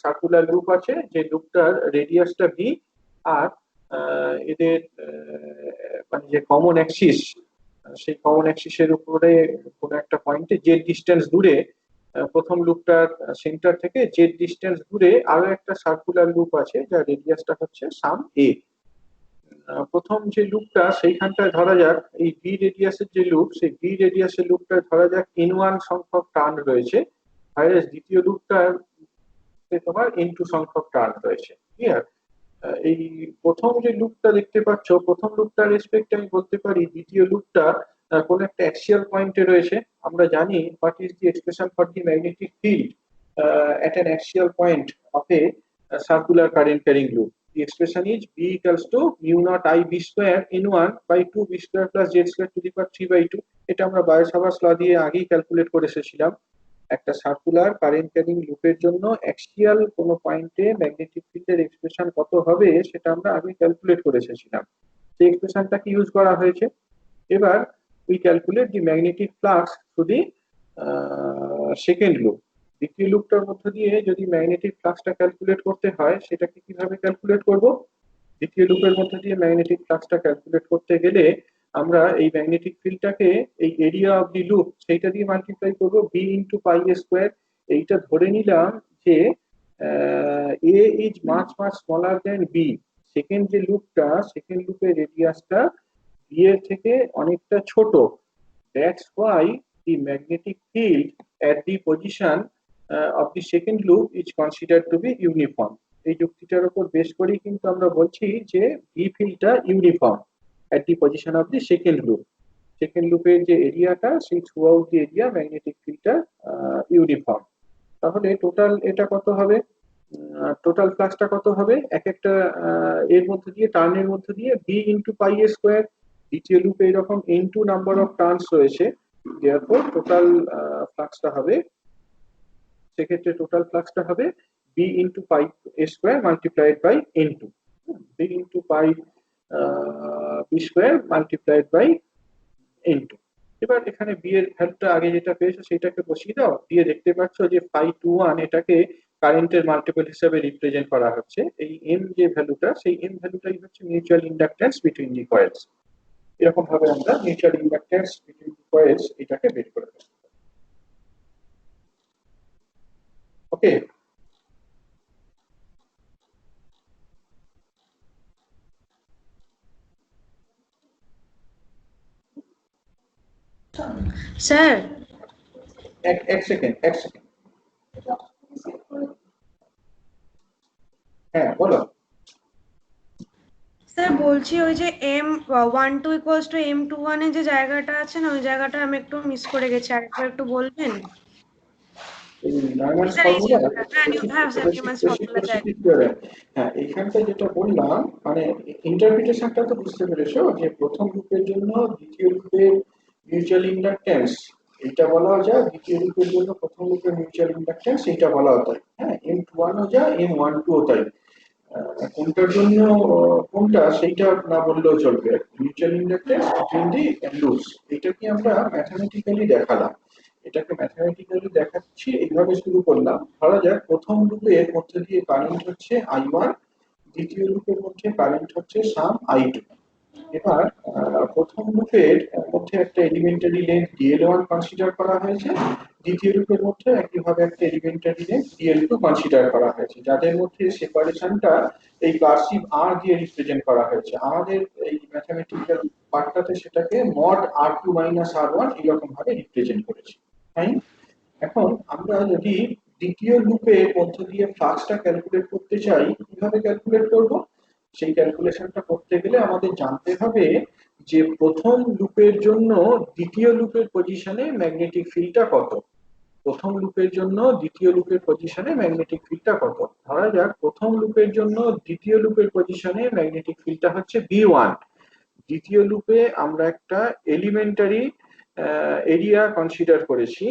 সার্কুলার লুপ আছে, যে লুপটার রেডিয়াসটা ভি, আর এদের মানে যে কমন অ্যাক্সিস, সেই কমন অ্যাক্সিসের উপরে কোনো একটা পয়েন্টে জেড ডিস্টেন্স দূরে, প্রথম লুপটার সেন্টার থেকে জেড ডিস্টেন্স দূরে আরো একটা সার্কুলার লুপ আছে যার রেডিয়াসটা হচ্ছে সাম এ। প্রথম যে লুপটা সেইখানটায় ধরা যাক এই বি রেডিয়াসের যে লুপ, সেই বি রেডিয়াসের লুপটায় ধরা যাক n1 সংখ্যক টার্ন রয়েছে, আর দ্বিতীয় লুপটায় তোমার n2 সংখ্যক টার্ন রয়েছে। ক্লিয়ার? এই প্রথম যে লুপটা দেখতে পাচ্ছ, প্রথম লুপটার রেসপেক্টে আমি বলতে পারি দ্বিতীয় লুপটা কোন একটা অ্যাক্সিয়াল পয়েন্টে রয়েছে। আমরা জানি what is the expression for the magnetic field at an axial point of a circular current carrying loop. The expression is B equals to mu naught I B square N1 by 2 B square plus Z square to the power 3 by 2. এটা আমরা বায়োসাভার্স ল দিয়ে আগেই calculate করে এসেছিলাম। একটা circular current carrying লুপের জন্য axial কোনো পয়েন্টে ম্যাগনেটিক ফিল্ডের এক্সপ্রেশন কত হবে সেটা আমরা আগে ক্যালকুলেট করে এসেছিলাম, সেই এক্সপ্রেশনটাকে ইউজ করা হয়েছে। এবার we calculate the magnetic flux to the second loop. দ্বিতীয় লুপটার মধ্য দিয়ে যদি ম্যাগনেটিক ফ্লাক্সটা ক্যালকুলেট করতে হয় সেটাকে কিভাবে ক্যালকুলেট করব? দ্বিতীয় লুপের মধ্যে দিয়ে ম্যাগনেটিক ফ্লাক্সটা ক্যালকুলেট করতে গেলে আমরা এই ম্যাগনেটিক ফিল্ডটাকে এই এরিয়া অফ দি লুপ সেইটা দিয়ে মাল্টিপ্লাই করব বি ইন্টু পাই এ স্কোয়ার। এইটা ধরে নিলাম যে a is much much smaller than B. Second যে লুপটা, সেকেন্ড লুপের রেডিয়াসটা বি এর থেকে অনেকটা ছোট। That's why the magnetic field at the position of the second loop is considered to be uniform. এই যুক্তিটার উপর বেস করেই কিন্তু আমরা বলছি যে বি ফিল্ডটা uniform at the position of the second loop. Second লুপের যে এরিয়াটা সেই through out the area magnetic ফিল্ডটা ইউনিফর্ম। তাহলে টোটাল এটা কত হবে? টোটাল ফ্লাক্সটা কত হবে? এক একটা এর মধ্যে দিয়ে টার্নের মধ্যে দিয়ে বি ইন্টু পাই এ স্কোয়ার। দ্বিতীয় লুপে এরকম n2 নাম্বার অফ টার্নস রয়েছে, therefore টোটাল ফ্লাক্সটা হবে, সেক্ষেত্রে টোটাল ফ্লাক্সটা হবে B into pi A square multiplied by n2, B into pi B square multiplied by n2। এবার এখানে বি এর ভ্যালুটা আগে যেটা পেয়েছো সেটাকে বসিয়ে দাও, দিয়ে দেখতে পাচ্ছ যে φ21 এটাকে কারেন্টের মাল্টিপল হিসেবে রিপ্রেজেন্ট করা হচ্ছে। এই এম যে ভ্যালুটা, সেই এম ভ্যালুটাই হচ্ছে mutual inductance between the coals. এরকম ভাবে আমরা mutual inductance between the coals এটাকে বের করে দেব। ওকে, স্যার এক সেকেন্ড। হ্যাঁ বলো। স্যার বলছি ওই যে M12 ইকুয়ালস টু M21 এর যে জায়গাটা আছে না, ওই জায়গাটা আমি একটু মিস করে গেছি, আরেকবার একটু বলবেন? নিউম্যান্স স্যার এই যে ফর্মুলা, হ্যাঁ স্যার নিউম্যান্স ফর্মুলা জায়গা। হ্যাঁ এইখানটা যেটা বললাম মানে ইন্টারপ্রিটেশনটা তো বুঝতে পেরেছো যে প্রথম লুপের জন্য দ্বিতীয় লুপের মিউচুয়াল ইন্ডাকট্যান্স এটা বলা যায়, দ্বিতীয় লুপের জন্য প্রথম লুপের মিউচুয়াল ইন্ডাকট্যান্স এটা বলা হয়। হ্যাঁ M21 ও যা M12 ও তাই। কোনটার জন্য কোনটা সেইটা না বললেও চলবে। Mutual inductance between the loops এটাকে আমরা ম্যাথমেটিক্যালি দেখালাম। এটাকে ম্যাথমেটিক্যালি দেখাচ্ছি, এইভাবে শুরু করলাম। ধরা যাক প্রথম লুপের মধ্যে দিয়ে কারেন্ট হচ্ছে I1, দ্বিতীয় লুপের মধ্যে কারেন্ট হচ্ছে সাম I2। এবার প্রথম লুপের মধ্যে একটা এলিমেন্টারি লেন্থ DL1 কনসিডার করা হয়েছে, দ্বিতীয় লুপের মধ্যে একইভাবে একটা এলিমেন্টারি লেন্থ DL2 কনসিডার করা হয়েছে, যাদের মধ্যে সেপারেশনটা এই কার্সিভ R দিয়ে রিপ্রেজেন্ট করা হয়েছে। আমাদের এই ম্যাথমেটিক্যাল পার্টটাতে সেটাকে মড R2 মাইনাস R1 এরকম ভাবে রিপ্রেজেন্ট করেছি। তাই এখন আমরা যদি দ্বিতীয় লুপের মধ্য দিয়ে ফ্লাক্সটা ক্যালকুলেট করতে চাই, কিভাবে ক্যালকুলেট করব? সেই ক্যালকুলেশনটা করতে গেলে আমাদের জানতে হবে যে প্রথম লুপের জন্য দ্বিতীয় লুপের পজিশনে ম্যাগনেটিক ফিল্ডটা কত। প্রথম লুপের জন্য দ্বিতীয় লুপের পজিশনে ম্যাগনেটিক ফিল্ডটা কত। ধরা যাক প্রথম লুপের জন্য দ্বিতীয় লুপের পজিশনে ম্যাগনেটিক ফিল্ডটা হচ্ছে B1। দ্বিতীয় লুপে আমরা একটা এলিমেন্টারি এরিয়া কনসিডার করেছি,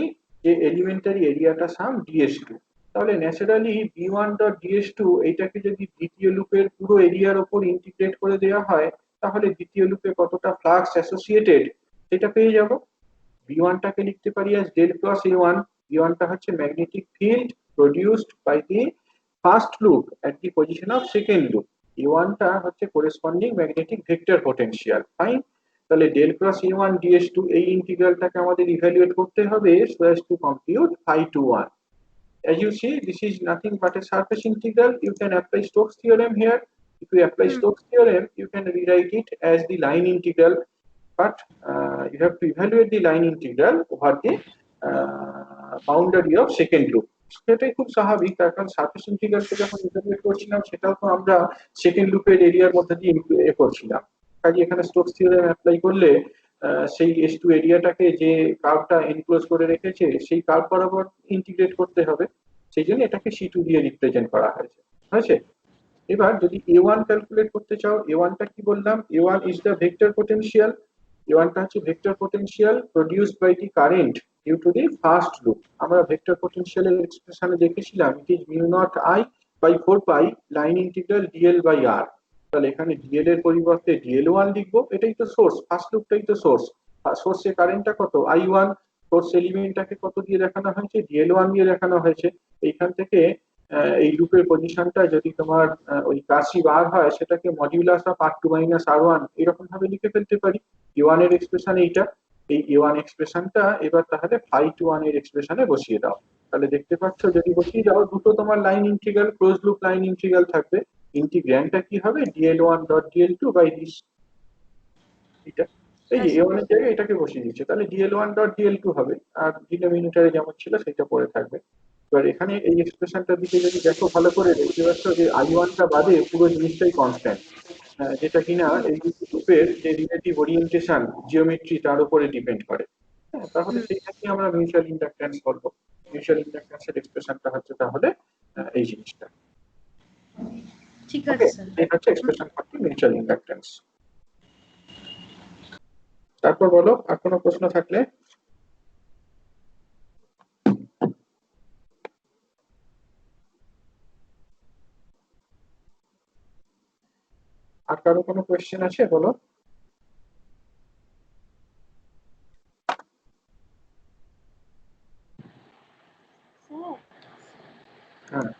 যে এলিমেন্টারি এরিয়াটা সাম DS2। তাহলে ন্যাচারালি B1.DS2 এইটাকে যদি দ্বিতীয় লুপের পুরো এরিয়ার উপর ইন্টিগ্রেট করে দেওয়া হয় তাহলে দ্বিতীয় লুপে কতটা ফ্লাক্স অ্যাসোসিয়েটেড সেটা পেয়ে যাব। B1টাকে লিখতে পারি as del cross A1। B1 টা হচ্ছে magnetic field produced by the first loop at the position of second loop. A1 টা হচ্ছে corresponding magnetic vector potential. Fine, তাহলে ডেল ক্রস A1 DS2 এই ইন্টিগ্রালটাকে আমাদের ইভ্যালুয়েট করতে হবে so as to compute phi21। As you see, this is nothing but a surface integral. You can apply Stokes theorem here. If you apply Stokes theorem, you can rewrite it as the line integral, but you have to evaluate the line integral over the boundary of second loop. সেটাই খুব স্বাভাবিক, তার কারণ surface ইন্টিগ্রালকে যখন interpret করছিলাম সেটাও তো আমরা সেকেন্ড লুপের এরিয়ার মধ্যে দিয়ে করছিলাম। কাজে এখানে স্টোকস থিওরেম অ্যাপ্লাই করলে সেই S2 এরিয়াটাকে যে কার্ভটা এনক্লোজ করে রেখেছে সেই কার্ভ বরাবর ইন্টিগ্রেট করতে হবে, সেই জন্য এটাকে C2 দিয়ে রিপ্রেজেন্ট করা হয়েছে। এবার যদি A1 ক্যালকুলেট করতে চাও, A1 টা কি বললাম? A1 is the vector potential. A1 টা হচ্ছে vector potential produced by the current due to the first loop. আমরা ভেক্টর পোটেনশিয়ালের এক্সপ্রেশনে দেখেছিলাম it is mu naught I by 4 pi line integral dl by r. তাহলে এখানে ডিএল এর পরিবর্তে ডিএল1 লিখবো, এটাই তো সোর্স, ফার্স্ট লুপটাই তো সোর্স। আর সোর্সে কারেন্টটা কত I1, সোর্স এলিমেন্টটাকে কত দিয়ে দেখানো হয়েছে, ডিএল1 দিয়ে দেখানো হয়েছে। এইখান থেকে এই লুপের পজিশনটা যদি তোমার ওই কাশি বার হয় সেটাকে modulus of R2 minus R1 এরকম ভাবে লিখে ফেলতে পারি। A1 এর এক্সপ্রেশন এইটা, এই A1 এক্সপ্রেশনটা এবার তাহলে phi2 এর এক্সপ্রেশনে বসিয়ে দাও। তাহলে দেখতে পাচ্ছ যদি বসিয়ে দাও দুটো তোমার line integral, close loop line integral থাকবে। ইন্টিগ্র্যান্ডটা কি হবে, dl1 dot dl2 by this, এটা এই যে A1 এর জায়গায় এটাকে বসিয়ে দিচ্ছে, তাহলে dl1 ডট dl2 হবে, আর ডিনোমিনেটরে যেমন ছিল সেটা পড়ে থাকবে। এবার এখানে এই এক্সপ্রেশনটার দিকে যদি দেখো ভালো করে দেখতে পাচ্ছ যে I1 টা বাদে পুরো জিনিসটাই কনস্ট্যান্ট, যেটা কিনা এই লুপের যে রিলেটিভ ওরিয়েন্টেশন জিওমেট্রি তার উপরে ডিপেন্ড করে। হ্যাঁ, তাহলে সেইটাকে আমরা মিউচুয়াল ইন্ডাকট্যান্স বলবো। মিউচুয়াল ইন্ডাকট্যান্সের এক্সপ্রেশনটা হচ্ছে তাহলে এই জিনিসটা। ঠিক ওকে, আছে স্যার। এই হচ্ছে এক্সপ্রেশন ফর মিউচুয়াল ইন্ডাকট্যান্স। তারপর বলো আর কোনো প্রশ্ন থাকলে। আর কারো কোনো কোয়েশ্চেন আছে বলো। হ্যাঁ